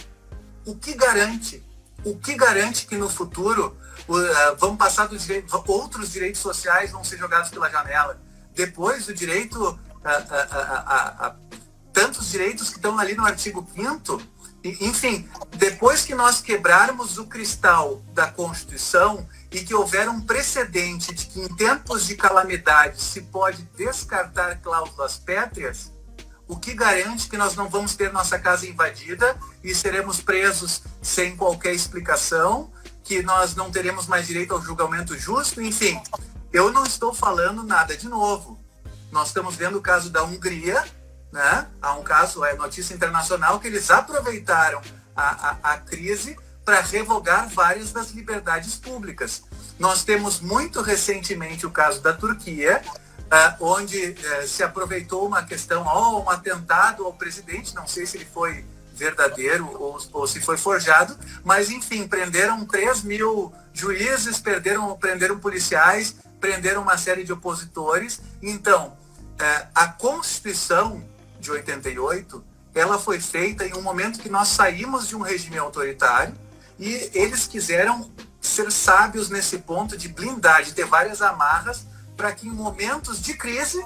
o que garante que no futuro vão passar outros direitos sociais vão ser jogados pela janela? Depois o direito, tantos direitos que estão ali no artigo 5º, enfim, depois que nós quebrarmos o cristal da Constituição e que houver um precedente de que em tempos de calamidade se pode descartar cláusulas pétreas, o que garante que nós não vamos ter nossa casa invadida e seremos presos sem qualquer explicação, que nós não teremos mais direito ao julgamento justo? Enfim, eu não estou falando nada de novo. Nós estamos vendo o caso da Hungria, né? Há um caso, é notícia internacional, que eles aproveitaram a crise para revogar várias das liberdades públicas. Nós temos muito recentemente o caso da Turquia, onde se aproveitou uma questão, um atentado ao presidente, não sei se ele foi verdadeiro ou se foi forjado, mas enfim, prenderam 3.000 juízes, prenderam policiais, prenderam uma série de opositores. Então, a Constituição de 88, ela foi feita em um momento que nós saímos de um regime autoritário e eles quiseram ser sábios nesse ponto de blindar, de ter várias amarras para que em momentos de crise,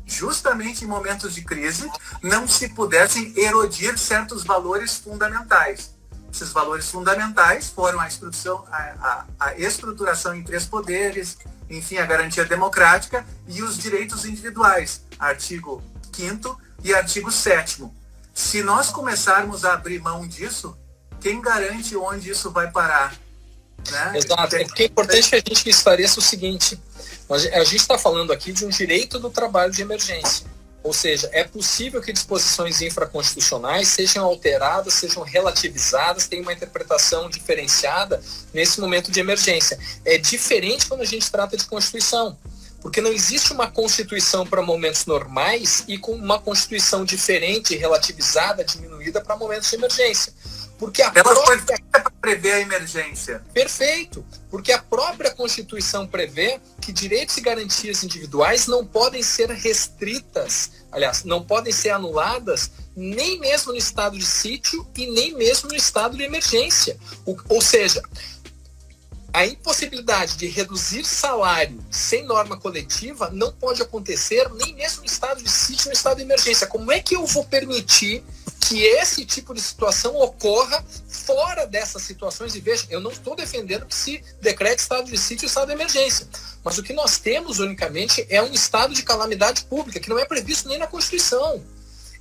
justamente em momentos de crise, não se pudessem erodir certos valores fundamentais. Esses valores fundamentais foram a estruturação em 3 poderes, enfim, a garantia democrática e os direitos individuais, artigo 5º e artigo 7º. Se nós começarmos a abrir mão disso, quem garante onde isso vai parar? Né? Exato. É porque é importante que a gente esclareça o seguinte: a gente está falando aqui de um direito do trabalho de emergência. Ou seja, é possível que disposições infraconstitucionais sejam alteradas, sejam relativizadas, tenham uma interpretação diferenciada nesse momento de emergência. É diferente quando a gente trata de Constituição, porque não existe uma Constituição para momentos normais e com uma Constituição diferente, relativizada, diminuída para momentos de emergência. Porque ela foi feita para prever a emergência. Perfeito. Porque a própria Constituição prevê que direitos e garantias individuais não podem ser restritas, aliás, não podem ser anuladas nem mesmo no estado de sítio e nem mesmo no estado de emergência. Ou seja, a impossibilidade de reduzir salário sem norma coletiva não pode acontecer nem mesmo no estado de sítio e no estado de emergência. Como é que eu vou permitir que esse tipo de situação ocorra fora dessas situações? E veja, eu não estou defendendo que se decrete estado de sítio e estado de emergência, mas o que nós temos unicamente é um estado de calamidade pública, que não é previsto nem na Constituição.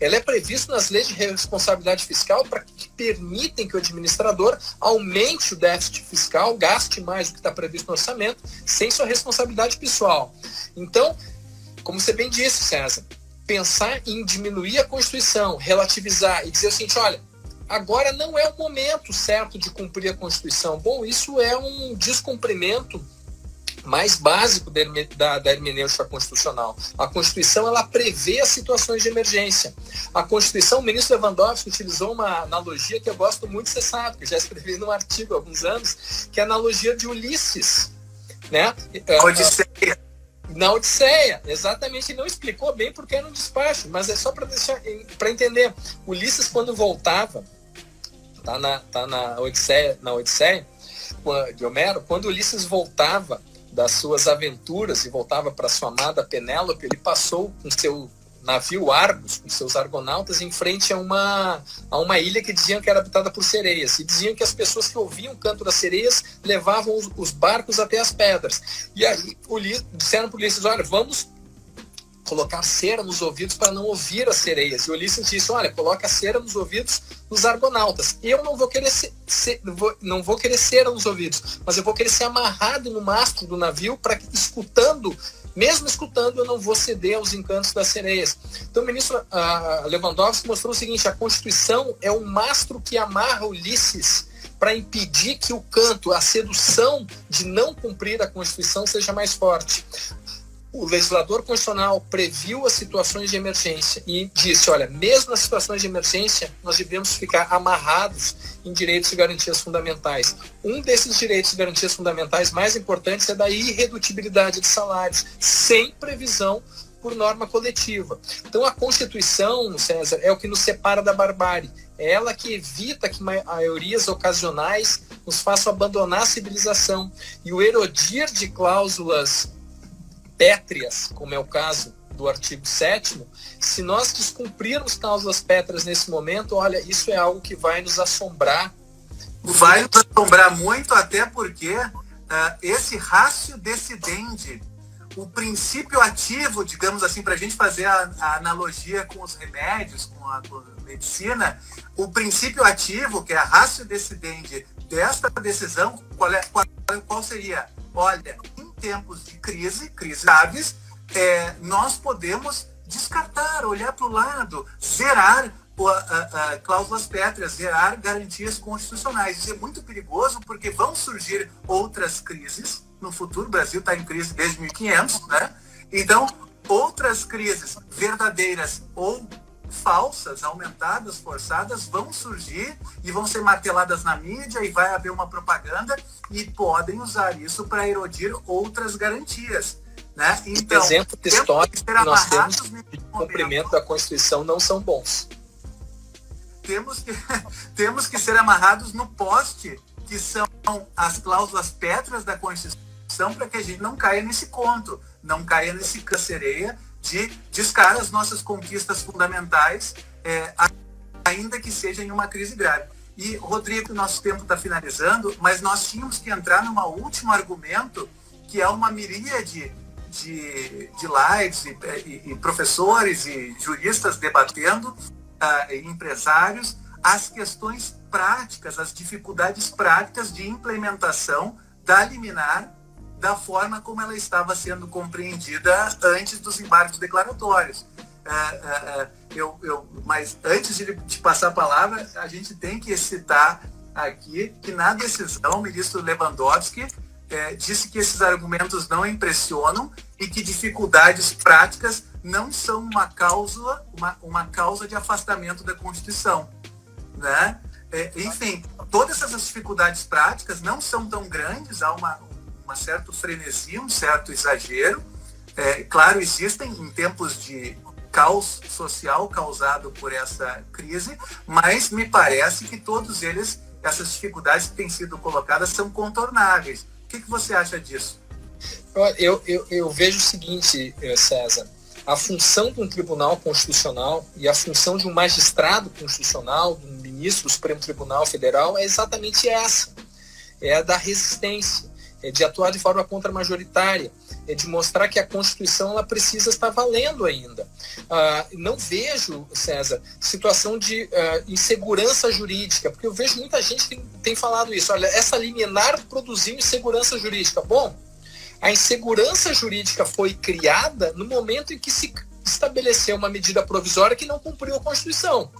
Ela é prevista nas leis de responsabilidade fiscal para que permitem que o administrador aumente o déficit fiscal, gaste mais do que está previsto no orçamento, sem sua responsabilidade pessoal. Então, como você bem disse, César, pensar em diminuir a Constituição, relativizar e dizer o seguinte: olha, agora não é o momento certo de cumprir a Constituição. Bom, isso é um descumprimento mais básico da hermenêutica constitucional. A Constituição, ela prevê as situações de emergência. A Constituição, o ministro Lewandowski utilizou uma analogia que eu gosto muito, você sabe, que eu já escrevi num artigo há alguns anos, que é a analogia de Ulisses. né? Odisseia. Na Odisseia, exatamente, ele não explicou bem porque era um despacho, mas é só para entender. Ulisses, quando voltava, tá na Odisseia de Homero, quando Ulisses voltava das suas aventuras e voltava para sua amada Penélope, ele passou com seu navio Argos, com seus argonautas, em frente a uma ilha que diziam que era habitada por sereias. E diziam que as pessoas que ouviam o canto das sereias levavam os barcos até as pedras. E aí disseram para Ulisses, olha, vamos colocar cera nos ouvidos para não ouvir as sereias. E Ulisses disse, olha, coloca cera nos ouvidos dos argonautas. Eu não vou querer não vou querer cera nos ouvidos, mas eu vou querer ser amarrado no mastro do navio para que, mesmo escutando, eu não vou ceder aos encantos das sereias. Então o ministro Lewandowski mostrou o seguinte, a Constituição é um mastro que amarra Ulisses para impedir que o canto, a sedução de não cumprir a Constituição seja mais forte. O legislador constitucional previu as situações de emergência e disse, olha, mesmo nas situações de emergência, nós devemos ficar amarrados em direitos e garantias fundamentais. Um desses direitos e garantias fundamentais mais importantes é da irredutibilidade de salários, sem previsão por norma coletiva. Então a Constituição, César, é o que nos separa da barbárie. É ela que evita que maiorias ocasionais nos façam abandonar a civilização. E o erodir de cláusulas pétreas, como é o caso do artigo 7º, se nós descumprirmos cláusulas pétreas nesse momento, olha, isso é algo que vai nos assombrar. Vai nos assombrar muito, até porque esse ratio decidendi, o princípio ativo, digamos assim, para a gente fazer a analogia com os remédios, com a medicina, o princípio ativo, que é a ratio decidendi desta decisão, qual seria? Olha, tempos de crise graves, nós podemos descartar, olhar para o lado, zerar cláusulas pétreas, zerar garantias constitucionais. Isso é muito perigoso porque vão surgir outras crises no futuro. O Brasil está em crise desde 1500, né? Então, outras crises verdadeiras ou falsas, aumentadas, forçadas, vão surgir e vão ser marteladas na mídia e vai haver uma propaganda e podem usar isso para erodir outras garantias, né? Então, os exemplos históricos que nós temos de cumprimento da Constituição não são bons. Temos que ser amarrados no poste, que são as cláusulas pétreas da Constituição, para que a gente não caia nesse conto, não caia nesse cancereia de descarar as nossas conquistas fundamentais, ainda que seja em uma crise grave. E, Rodrigo, nosso tempo está finalizando, mas nós tínhamos que entrar num último argumento, que é uma miríade de lives e professores e juristas debatendo, empresários, as questões práticas, as dificuldades práticas de implementação da liminar da forma como ela estava sendo compreendida antes dos embargos declaratórios. Mas antes de passar a palavra, a gente tem que citar aqui que na decisão o ministro Lewandowski disse que esses argumentos não impressionam e que dificuldades práticas não são uma causa de afastamento da Constituição, né? Enfim, todas essas dificuldades práticas não são tão grandes, há um certo frenesi, um certo exagero. Claro, existem em tempos de caos social causado por essa crise, mas me parece que todos eles, essas dificuldades que têm sido colocadas, são contornáveis. O que você acha disso? Eu vejo o seguinte, César, a função de um tribunal constitucional e a função de um magistrado constitucional, de um ministro do Supremo Tribunal Federal, é exatamente essa, é a da resistência, é de atuar de forma contramajoritária, é de mostrar que a Constituição ela precisa estar valendo ainda. Não vejo, César, situação de insegurança jurídica, porque eu vejo muita gente que tem falado isso. Olha, essa liminar produziu insegurança jurídica. Bom, a insegurança jurídica foi criada no momento em que se estabeleceu uma medida provisória que não cumpriu a Constituição.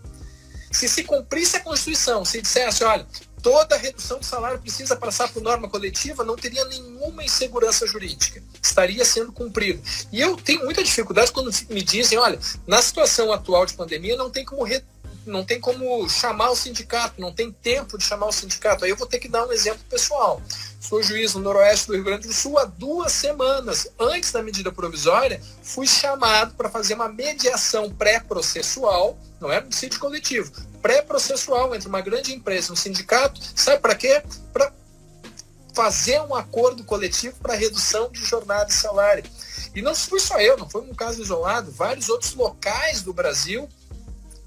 Se cumprisse a Constituição, se dissesse, olha, toda redução de salário precisa passar por norma coletiva, não teria nenhuma insegurança jurídica. Estaria sendo cumprido. E eu tenho muita dificuldade quando me dizem, olha, na situação atual de pandemia não tem como não tem como chamar o sindicato, não tem tempo de chamar o sindicato. Aí eu vou ter que dar um exemplo pessoal. Sou juiz no Noroeste do Rio Grande do Sul há 2 semanas. Antes da medida provisória, fui chamado para fazer uma mediação pré-processual, não é um sítio coletivo, pré-processual entre uma grande empresa e um sindicato. Sabe para quê? Para fazer um acordo coletivo para redução de jornada e salário. E não fui só eu, não foi um caso isolado. Vários outros locais do Brasil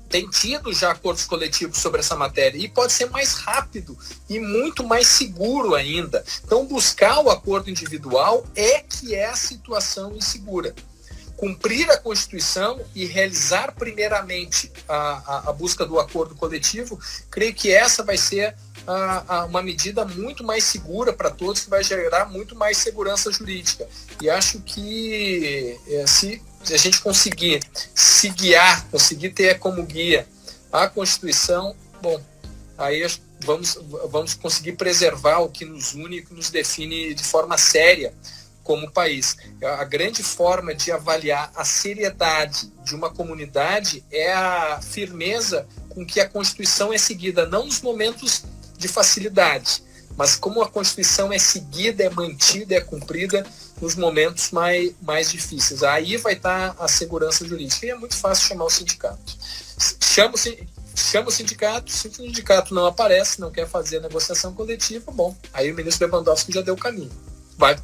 tem tido já acordos coletivos sobre essa matéria e pode ser mais rápido e muito mais seguro ainda. Então, buscar o acordo individual é que é a situação insegura. Cumprir a Constituição e realizar primeiramente a busca do acordo coletivo, creio que essa vai ser uma medida muito mais segura para todos, que vai gerar muito mais segurança jurídica. E acho que se a gente conseguir se guiar, conseguir ter como guia a Constituição, bom, aí vamos conseguir preservar o que nos une, o que nos define de forma séria como país. A grande forma de avaliar a seriedade de uma comunidade é a firmeza com que a Constituição é seguida, não nos momentos de facilidade, mas como a Constituição é seguida, é mantida, é cumprida nos momentos mais difíceis. Aí vai estar a segurança jurídica. E é muito fácil chamar o sindicato. Chama o sindicato, se o sindicato não aparece, não quer fazer a negociação coletiva, bom, aí o ministro Lewandowski já deu o caminho. Vai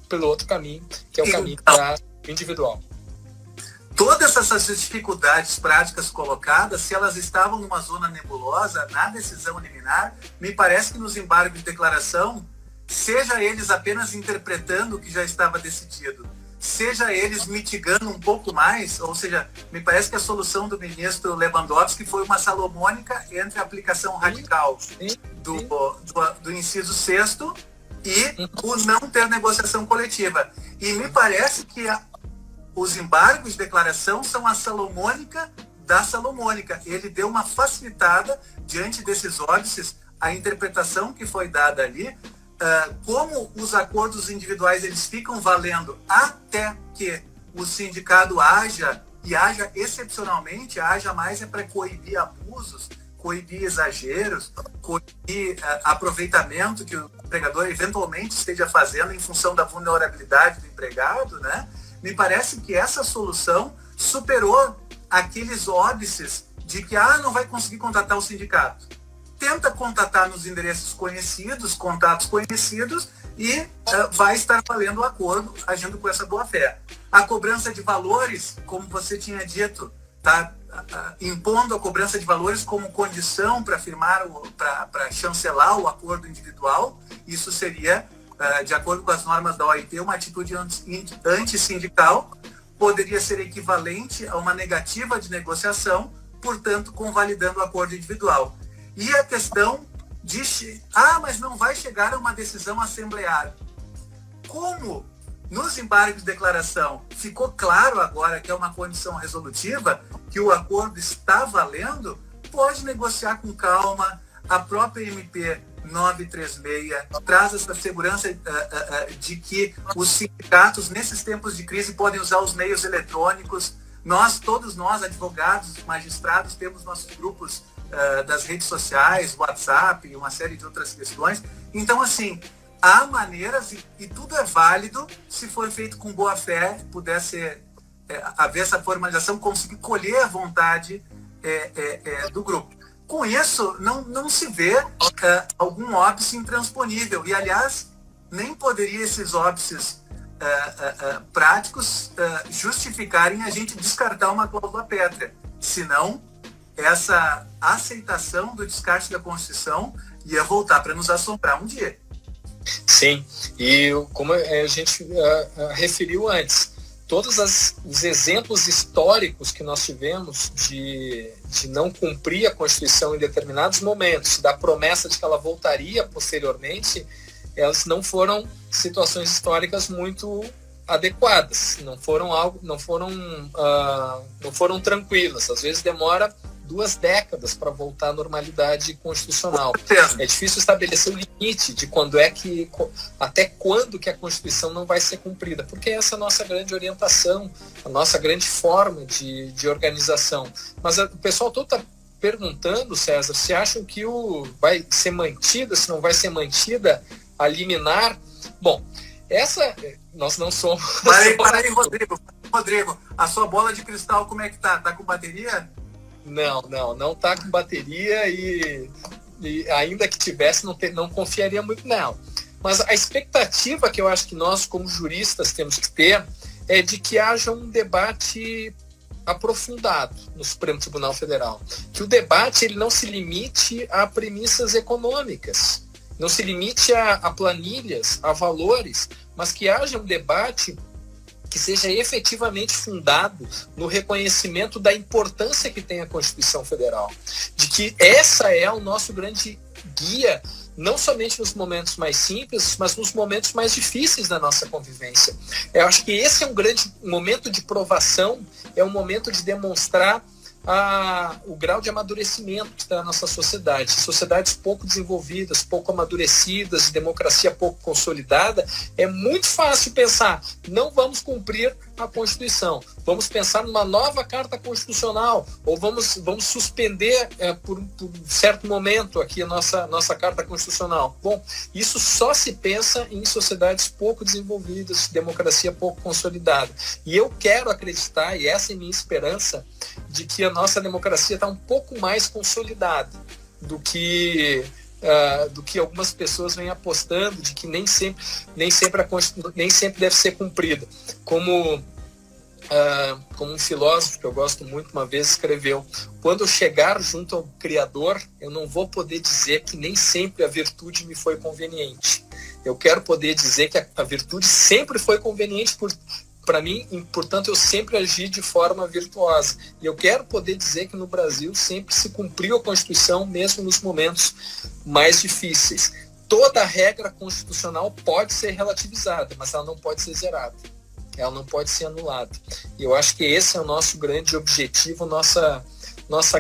pelo outro caminho, que é o caminho individual. Todas essas dificuldades práticas colocadas, se elas estavam numa zona nebulosa, na decisão liminar, me parece que nos embargos de declaração, seja eles apenas interpretando o que já estava decidido, seja eles mitigando um pouco mais, ou seja, me parece que a solução do Lewandowski foi uma salomônica entre a aplicação radical do inciso 6º e o não ter negociação coletiva. E me parece que os embargos de declaração são a salomônica da salomônica. Ele deu uma facilitada diante desses óbices, a interpretação que foi dada ali, como os acordos individuais eles ficam valendo até que o sindicato haja, e haja excepcionalmente, haja mais para coibir abusos, coibir exageros, coibir aproveitamento que o empregador eventualmente esteja fazendo em função da vulnerabilidade do empregado, né? Me parece que essa solução superou aqueles óbices de que não vai conseguir contatar o sindicato. Tenta contatar nos endereços conhecidos, contatos conhecidos, e vai estar valendo o acordo, agindo com essa boa-fé. A cobrança de valores, como você tinha dito, está impondo a cobrança de valores como condição para firmar, para chancelar o acordo individual. Isso seria, de acordo com as normas da OIT, uma atitude antissindical, poderia ser equivalente a uma negativa de negociação, portanto, convalidando o acordo individual. E a questão de, mas não vai chegar a uma decisão assemblear. Como nos embargos de declaração ficou claro agora que é uma condição resolutiva, que o acordo está valendo, pode negociar com calma. A própria MP 936 traz essa segurança de que os sindicatos, nesses tempos de crise, podem usar os meios eletrônicos. Todos nós, advogados, magistrados, temos nossos grupos das redes sociais, WhatsApp e uma série de outras questões. Então, assim, há maneiras e tudo é válido se for feito com boa fé, pudesse haver essa formalização, conseguir colher a vontade do grupo. Com isso, não se vê algum óbice intransponível. E, aliás, nem poderia esses óbices práticos justificarem a gente descartar uma cláusula pétrea. Senão, essa aceitação do descarte da Constituição ia voltar para nos assombrar um dia. Sim, e como a gente referiu antes, todos os exemplos históricos que nós tivemos de não cumprir a Constituição em determinados momentos, da promessa de que ela voltaria posteriormente, elas não foram situações históricas muito adequadas, não foram tranquilas. Às vezes demora 2 décadas para voltar à normalidade constitucional. É difícil estabelecer o limite de até quando que a Constituição não vai ser cumprida, porque essa é a nossa grande orientação, a nossa grande forma de organização. Mas o pessoal todo está perguntando, César, se acham que vai ser mantida, se não vai ser mantida a liminar. Bom, nós não somos... Para aí, Rodrigo. Rodrigo, a sua bola de cristal como é que tá? Tá com bateria? Não tá com bateria e ainda que tivesse, não confiaria muito nela. Mas a expectativa que eu acho que nós, como juristas, temos que ter é de que haja um debate aprofundado no Supremo Tribunal Federal. Que o debate ele não se limite a premissas econômicas, não se limite a planilhas, a valores, mas que haja um debate que seja efetivamente fundado no reconhecimento da importância que tem a Constituição Federal, de que essa é o nosso grande guia, não somente nos momentos mais simples, mas nos momentos mais difíceis da nossa convivência. Eu acho que esse é um grande momento de provação, é um momento de demonstrar o grau de amadurecimento que está na nossa sociedade. Sociedades pouco desenvolvidas, pouco amadurecidas, de democracia pouco consolidada, é muito fácil pensar, não vamos cumprir a Constituição, vamos pensar numa nova Carta Constitucional, ou vamos suspender por um certo momento aqui a nossa Carta Constitucional. Bom, isso só se pensa em sociedades pouco desenvolvidas, de democracia pouco consolidada. E eu quero acreditar, e essa é a minha esperança, de que a nossa democracia está um pouco mais consolidada do que algumas pessoas vêm apostando, de que nem sempre deve ser cumprida. Como um filósofo que eu gosto muito uma vez escreveu: quando eu chegar junto ao Criador, eu não vou poder dizer que nem sempre a virtude me foi conveniente. Eu quero poder dizer que a virtude sempre foi conveniente para mim, e, portanto, eu sempre agi de forma virtuosa. E eu quero poder dizer que no Brasil sempre se cumpriu a Constituição, mesmo nos momentos mais difíceis. Toda regra constitucional pode ser relativizada, mas ela não pode ser zerada. Ela não pode ser anulada. E eu acho que esse é o nosso grande objetivo, nossa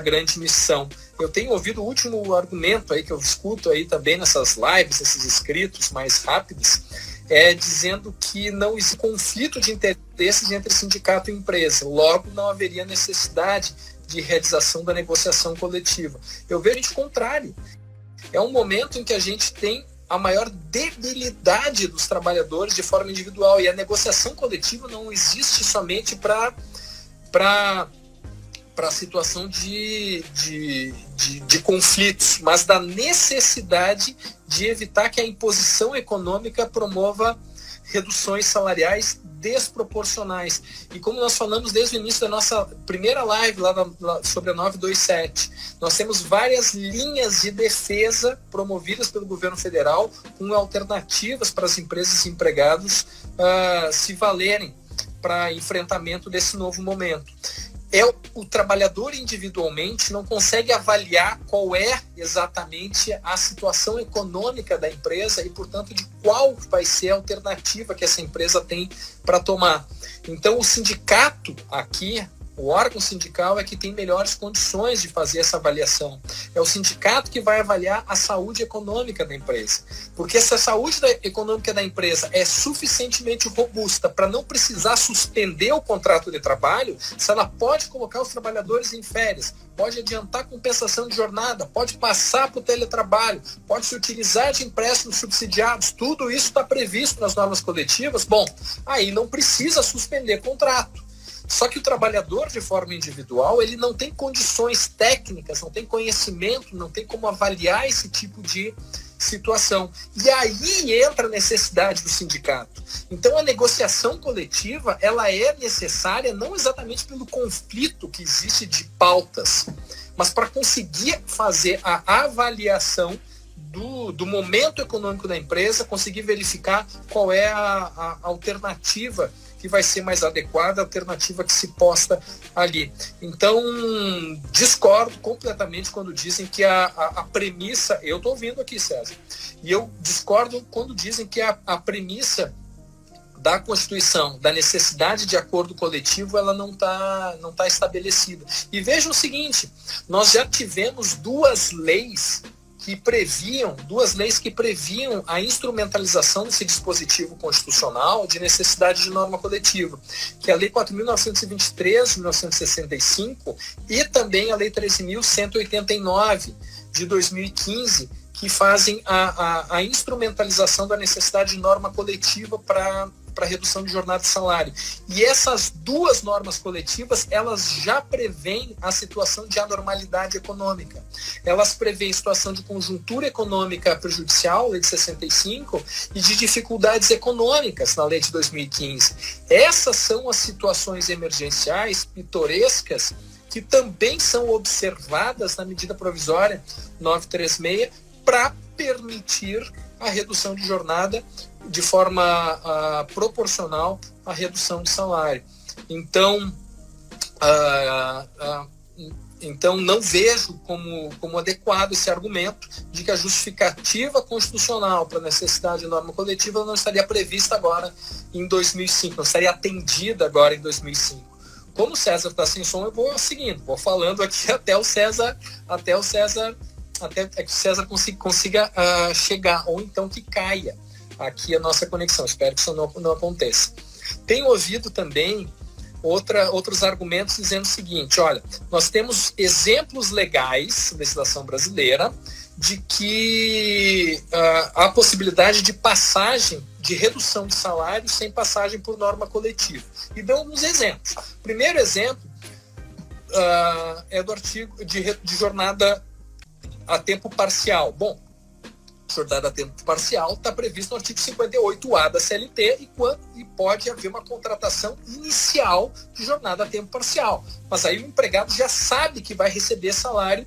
grande missão. Eu tenho ouvido o último argumento aí que eu escuto aí também nessas lives, esses escritos mais rápidos, dizendo que não existe conflito de interesses entre sindicato e empresa, logo não haveria necessidade de realização da negociação coletiva. Eu vejo o contrário. É um momento em que a gente tem a maior debilidade dos trabalhadores de forma individual, e a negociação coletiva não existe somente para a situação de conflitos, mas da necessidade de evitar que a imposição econômica promova reduções salariais desproporcionais. E como nós falamos desde o início da nossa primeira live lá sobre a 927, nós temos várias linhas de defesa promovidas pelo governo federal com alternativas para as empresas e empregados se valerem para enfrentamento desse novo momento. O trabalhador individualmente não consegue avaliar qual é exatamente a situação econômica da empresa e, portanto, de qual vai ser a alternativa que essa empresa tem para tomar. Então, o sindicato aqui, o órgão sindical é que tem melhores condições de fazer essa avaliação. É o sindicato que vai avaliar a saúde econômica da empresa. Porque se a saúde econômica da empresa é suficientemente robusta para não precisar suspender o contrato de trabalho, se ela pode colocar os trabalhadores em férias, pode adiantar compensação de jornada, pode passar para o teletrabalho, pode se utilizar de empréstimos subsidiados, tudo isso está previsto nas normas coletivas, bom, aí não precisa suspender contrato. Só que o trabalhador, de forma individual, ele não tem condições técnicas, não tem conhecimento, não tem como avaliar esse tipo de situação. E aí entra a necessidade do sindicato. Então, a negociação coletiva, ela é necessária não exatamente pelo conflito que existe de pautas, mas para conseguir fazer a avaliação do momento econômico da empresa, conseguir verificar qual é a alternativa que vai ser mais adequada, a alternativa que se posta ali. Então, discordo completamente quando dizem que a premissa... Eu estou ouvindo aqui, César. E eu discordo quando dizem que a premissa da Constituição, da necessidade de acordo coletivo, ela não tá estabelecida. E vejam o seguinte, nós já tivemos 2 leis duas leis que previam a instrumentalização desse dispositivo constitucional de necessidade de norma coletiva, que é a Lei 4.923, de 1965, e também a Lei 13.189, de 2015, que fazem a instrumentalização da necessidade de norma coletiva para redução de jornada e salário. E essas duas normas coletivas, elas já prevêem a situação de anormalidade econômica. Elas prevêem situação de conjuntura econômica prejudicial, lei de 65, e de dificuldades econômicas, na lei de 2015. Essas são as situações emergenciais, pitorescas, que também são observadas na medida provisória 936, para permitir a redução de jornada de forma proporcional à redução de salário. Então, não vejo como adequado esse argumento de que a justificativa constitucional para a necessidade de norma coletiva não estaria prevista agora em 2005, não estaria atendida agora em 2005. Como o César está sem som, eu vou seguindo, vou falando aqui até que o César consiga chegar, ou então que caia aqui a nossa conexão. Espero que isso não aconteça. Tenho ouvido também outros argumentos dizendo o seguinte: olha, nós temos exemplos legais, legislação brasileira, de que há possibilidade de passagem, de redução de salário sem passagem por norma coletiva. E dou alguns exemplos. O primeiro exemplo é do artigo de jornada a tempo parcial. Bom, jornada a tempo parcial está previsto no artigo 58A da CLT e pode haver uma contratação inicial de jornada a tempo parcial. Mas aí o empregado já sabe que vai receber salário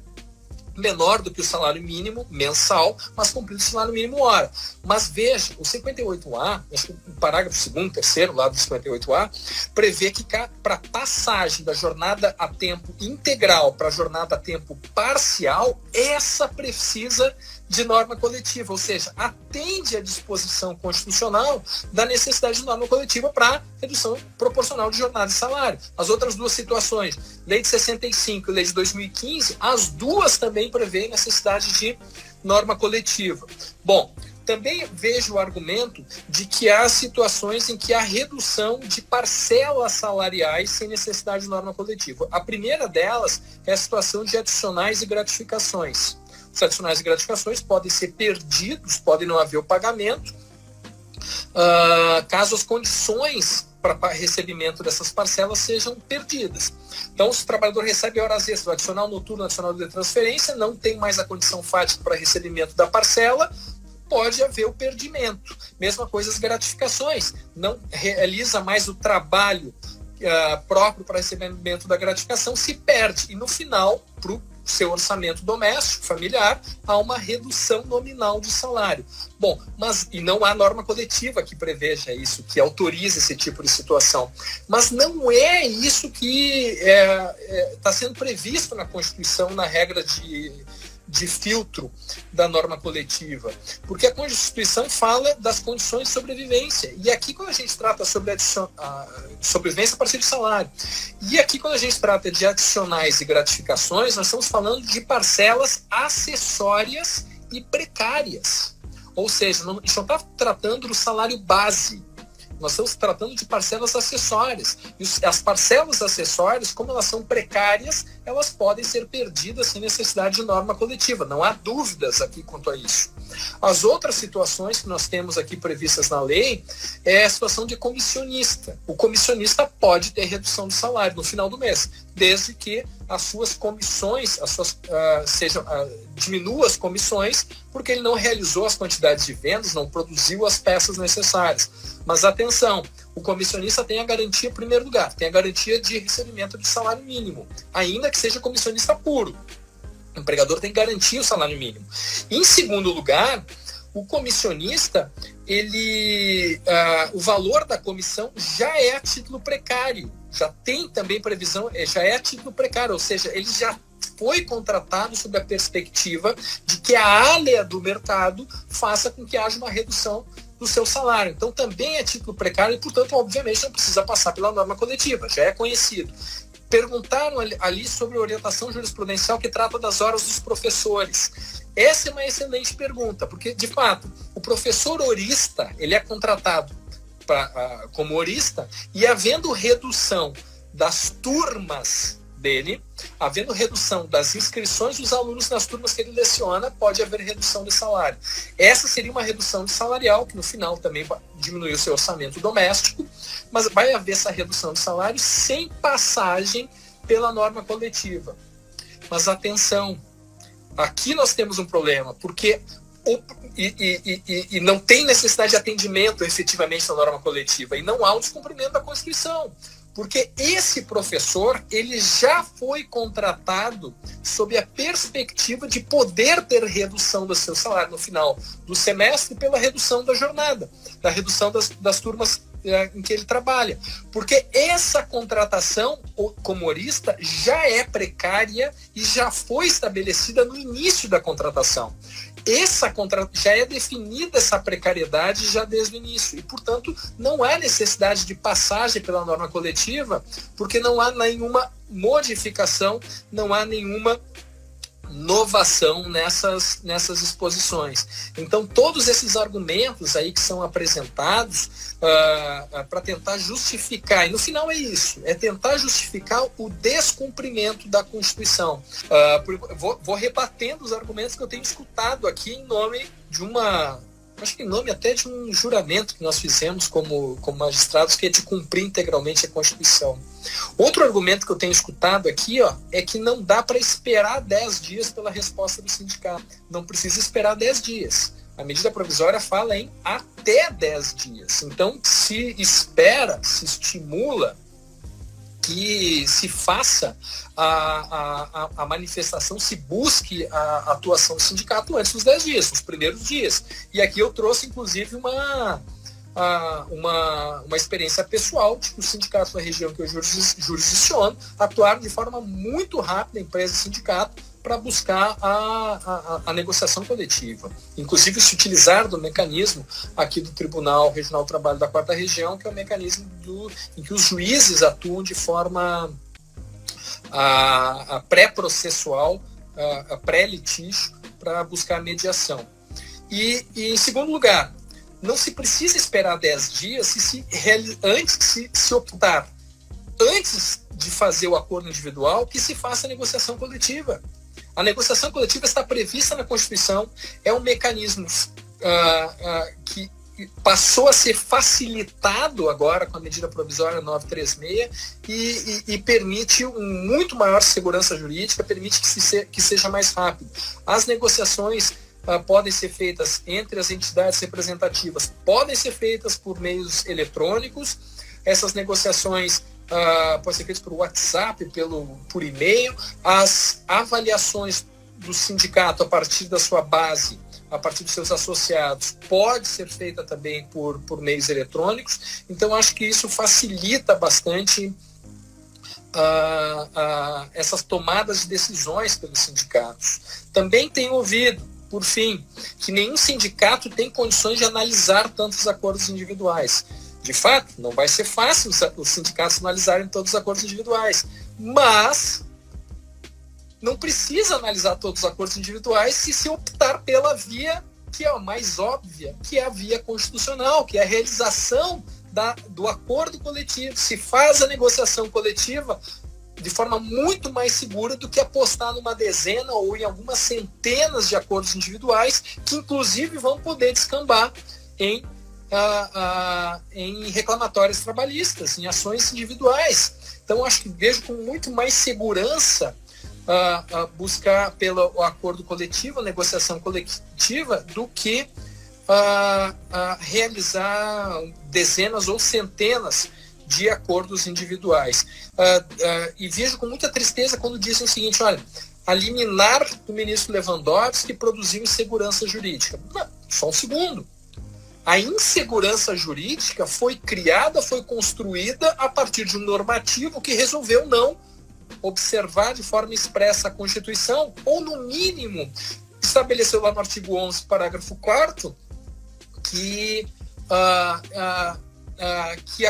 menor do que o salário mínimo mensal, mas cumprindo o salário mínimo hora. Mas veja, o 58A, acho que o parágrafo 2º, 3º, lá do 58A, prevê que para passagem da jornada a tempo integral para a jornada a tempo parcial, essa precisa de norma coletiva, ou seja, atende à disposição constitucional da necessidade de norma coletiva para redução proporcional de jornada e salário. As outras duas situações, lei de 65 e lei de 2015, as duas também prevêem necessidade de norma coletiva. Bom, também vejo o argumento de que há situações em que há redução de parcelas salariais sem necessidade de norma coletiva. A primeira delas é a situação de adicionais e gratificações. Os adicionais e gratificações podem ser perdidos, pode não haver o pagamento, caso as condições para recebimento dessas parcelas sejam perdidas. Então, se o trabalhador recebe horas extras, o adicional noturno, o adicional de transferência, não tem mais a condição fática para recebimento da parcela, pode haver o perdimento. Mesma coisa as gratificações, não realiza mais o trabalho próprio para recebimento da gratificação, se perde. E no final, para o seu orçamento doméstico, familiar, há uma redução nominal de salário. Bom, e não há norma coletiva que preveja isso, que autorize esse tipo de situação. Mas não é isso que está sendo previsto na Constituição, na regra de filtro da norma coletiva, porque a Constituição fala das condições de sobrevivência, e aqui quando a gente trata sobre a sobrevivência a partir do salário, e aqui quando a gente trata de adicionais e gratificações, nós estamos falando de parcelas acessórias e precárias, ou seja, a gente não está tratando do salário base, nós estamos tratando de parcelas acessórias. E as parcelas acessórias, como elas são precárias, elas podem ser perdidas sem necessidade de norma coletiva. Não há dúvidas aqui quanto a isso. As outras situações que nós temos aqui previstas na lei é a situação de comissionista. O comissionista pode ter redução de salário no final do mês, desde que as suas comissões, diminua as comissões, porque ele não realizou as quantidades de vendas, não produziu as peças necessárias. Mas atenção, o comissionista tem a garantia, em primeiro lugar, tem a garantia de recebimento de salário mínimo, ainda que seja comissionista puro. O empregador tem que garantir o salário mínimo. Em segundo lugar, o comissionista, o valor da comissão já é a título precário, já tem também previsão, já é a título precário, ou seja, ele já foi contratado sob a perspectiva de que a área do mercado faça com que haja uma redução do seu salário. Então também é título precário e, portanto, obviamente não precisa passar pela norma coletiva, já é conhecido. Perguntaram ali sobre a orientação jurisprudencial que trata das horas dos professores. Essa é uma excelente pergunta, porque, de fato, o professor horista, ele é contratado como horista, e havendo redução das turmas dele, havendo redução das inscrições dos alunos nas turmas que ele leciona, pode haver redução de salário. Essa seria uma redução de salarial, que no final também vai diminuir o seu orçamento doméstico, mas vai haver essa redução de salário sem passagem pela norma coletiva. Mas atenção, aqui nós temos um problema, porque não tem necessidade de atendimento efetivamente na norma coletiva, e não há um descumprimento da Constituição. Porque esse professor, ele já foi contratado sob a perspectiva de poder ter redução do seu salário no final do semestre pela redução da jornada, da redução das turmas em que ele trabalha. Porque essa contratação como horista já é precária e já foi estabelecida no início da contratação. Já é definida essa precariedade já desde o início. E, portanto, não há necessidade de passagem pela norma coletiva, porque não há nenhuma modificação, não há nenhuma novação nessas exposições. Então, todos esses argumentos aí que são apresentados para tentar justificar, e no final é isso, é tentar justificar o descumprimento da Constituição. Vou rebatendo os argumentos que eu tenho escutado aqui em nome de acho que em nome até de um juramento que nós fizemos como magistrados, que é de cumprir integralmente a Constituição. Outro argumento que eu tenho escutado aqui, é que não dá para esperar 10 dias pela resposta do sindicato. Não precisa esperar 10 dias. A medida provisória fala em até 10 dias. Então, se estimula que se faça a manifestação, se busque a atuação do sindicato antes dos 10 dias, nos primeiros dias. E aqui eu trouxe, inclusive, uma experiência pessoal de que os sindicatos da região que eu jurisdiciono atuaram de forma muito rápida, empresa e sindicato, para buscar a negociação coletiva. Inclusive, se utilizar do mecanismo aqui do Tribunal Regional do Trabalho da 4ª Região, que é o mecanismo em que os juízes atuam de forma pré-processual, pré-litígio, para buscar a mediação. E, em segundo lugar, não se precisa esperar 10 dias se optar, antes de fazer o acordo individual, que se faça a negociação coletiva. A negociação coletiva está prevista na Constituição, é um mecanismo que passou a ser facilitado agora com a medida provisória 936 e permite muito maior segurança jurídica, permite que seja mais rápido. As negociações podem ser feitas entre as entidades representativas, podem ser feitas por meios eletrônicos, essas negociações podem ser feitas por WhatsApp, por e-mail, as avaliações do sindicato a partir da sua base, a partir dos seus associados, pode ser feita também por meios eletrônicos. Então, acho que isso facilita bastante essas tomadas de decisões pelos sindicatos. Também tenho ouvido, por fim, que nenhum sindicato tem condições de analisar tantos acordos individuais. De fato, não vai ser fácil os sindicatos analisarem todos os acordos individuais, mas não precisa analisar todos os acordos individuais se optar pela via que é a mais óbvia, que é a via constitucional, que é a realização do acordo coletivo. Se faz a negociação coletiva de forma muito mais segura do que apostar numa dezena ou em algumas centenas de acordos individuais, que inclusive vão poder descambar em reclamatórios trabalhistas, em ações individuais. Então, acho que vejo com muito mais segurança buscar pelo acordo coletivo, a negociação coletiva, do que realizar dezenas ou centenas de acordos individuais. E vejo com muita tristeza quando dizem o seguinte: olha, a liminar do ministro Lewandowski produziu insegurança jurídica. Não, só um segundo. A insegurança jurídica foi criada, foi construída a partir de um normativo que resolveu não observar de forma expressa a Constituição, ou no mínimo estabeleceu lá no artigo 11, parágrafo 4º, que que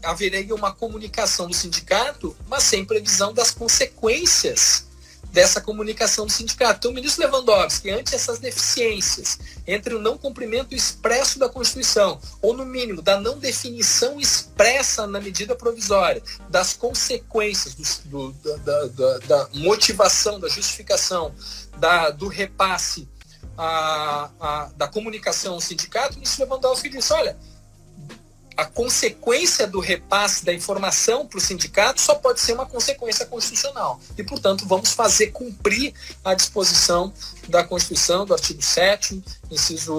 haveria uma comunicação do sindicato, mas sem previsão das consequências dessa comunicação do sindicato. Então, o ministro Lewandowski, ante essas deficiências, entre o não cumprimento expresso da Constituição, ou no mínimo, da não definição expressa na medida provisória, das consequências, da motivação, da justificação, do repasse, da comunicação ao sindicato, o ministro Lewandowski disse, olha, a consequência do repasse da informação para o sindicato só pode ser uma consequência constitucional. E, portanto, vamos fazer cumprir a disposição da Constituição, do artigo 7º, inciso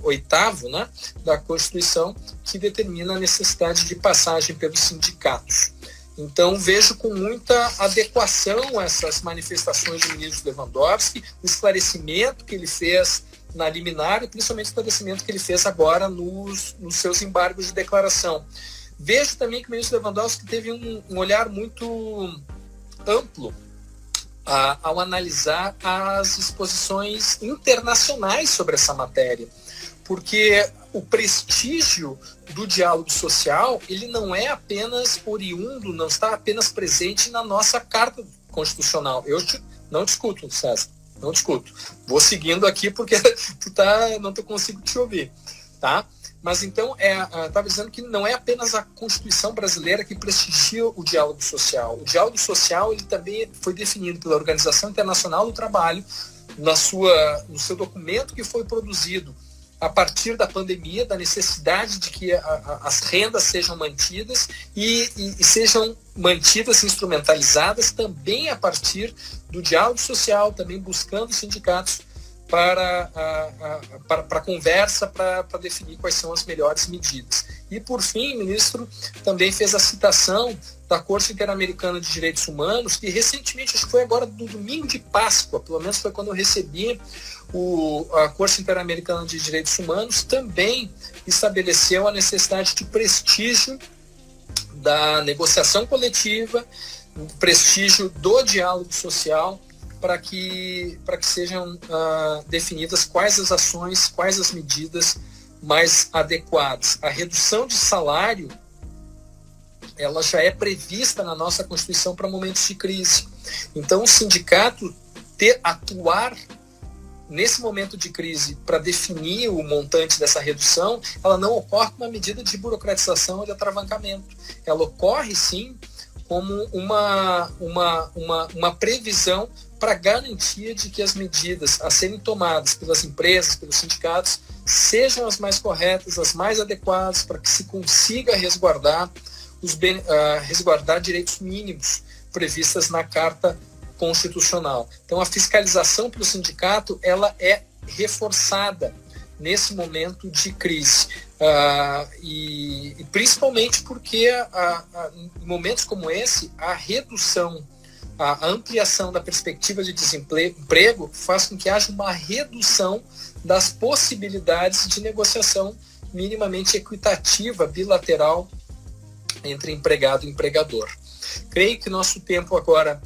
8º, né, da Constituição, que determina a necessidade de passagem pelos sindicatos. Então, vejo com muita adequação essas manifestações do ministro Lewandowski, o esclarecimento que ele fez na liminar e principalmente o esclarecimento que ele fez agora nos seus embargos de declaração. Vejo também que o ministro Lewandowski teve um olhar muito amplo ao analisar as exposições internacionais sobre essa matéria, porque o prestígio do diálogo social, ele não é apenas oriundo, não está apenas presente na nossa Carta Constitucional. Eu não discuto, César. Não discuto. Vou seguindo aqui porque não consigo te ouvir, tá? Mas então, estava dizendo que não é apenas a Constituição brasileira que prestigia o diálogo social. O diálogo social ele também foi definido pela Organização Internacional do Trabalho no seu documento que foi produzido a partir da pandemia, da necessidade de que as rendas sejam mantidas e sejam mantidas, instrumentalizadas também a partir do diálogo social, também buscando sindicatos para conversa, para definir quais são as melhores medidas. E, por fim, o ministro também fez a citação da Corte Interamericana de Direitos Humanos, que recentemente, acho que foi agora do domingo de Páscoa, pelo menos foi quando eu recebi, a Corte Interamericana de Direitos Humanos também estabeleceu a necessidade de prestígio da negociação coletiva, prestígio do diálogo social, para que sejam definidas quais as ações, quais as medidas mais adequadas. A redução de salário, ela já é prevista na nossa Constituição para momentos de crise. Então, o sindicato atuar nesse momento de crise para definir o montante dessa redução, ela não ocorre como uma medida de burocratização ou de atravancamento. Ela ocorre, sim, como uma previsão para garantia de que as medidas a serem tomadas pelas empresas, pelos sindicatos, sejam as mais corretas, as mais adequadas, para que se consiga resguardar direitos mínimos previstas na Carta Constitucional. Então, a fiscalização pelo sindicato ela é reforçada nesse momento de crise. E principalmente porque em momentos como esse, a redução, a ampliação da perspectiva de desemprego faz com que haja uma redução das possibilidades de negociação minimamente equitativa, bilateral, entre empregado e empregador. Creio que nosso tempo agora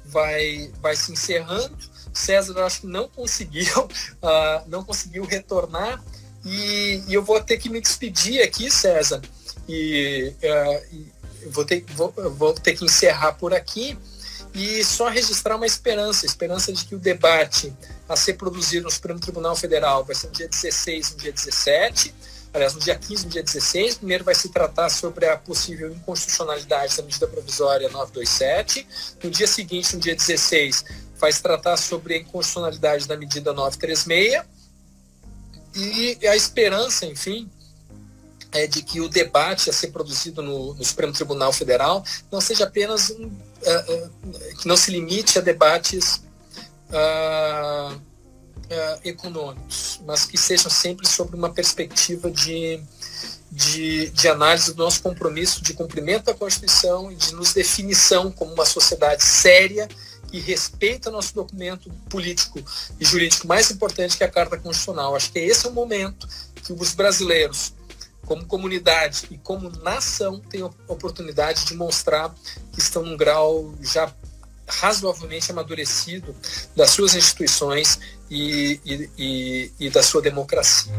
vai se encerrando. César, eu acho que não conseguiu retornar e eu vou ter que me despedir aqui, César, e vou ter que encerrar por aqui e só registrar uma esperança de que o debate a ser produzido no Supremo Tribunal Federal vai ser no dia 16 e no dia 17, aliás, no dia 15 e no dia 16. Primeiro vai se tratar sobre a possível inconstitucionalidade da medida provisória 927. No dia seguinte, no dia 16, vai se tratar sobre a inconstitucionalidade da medida 936. E a esperança, enfim, é de que o debate a ser produzido no Supremo Tribunal Federal não seja apenas que não se limite a debates econômicos, mas que sejam sempre sobre uma perspectiva de análise do nosso compromisso de cumprimento da Constituição e de nos definição como uma sociedade séria que respeita nosso documento político e jurídico mais importante, que é a Carta Constitucional. Acho que esse é o momento que os brasileiros, como comunidade e como nação, têm a oportunidade de mostrar que estão num grau já razoavelmente amadurecido das suas instituições e da sua democracia.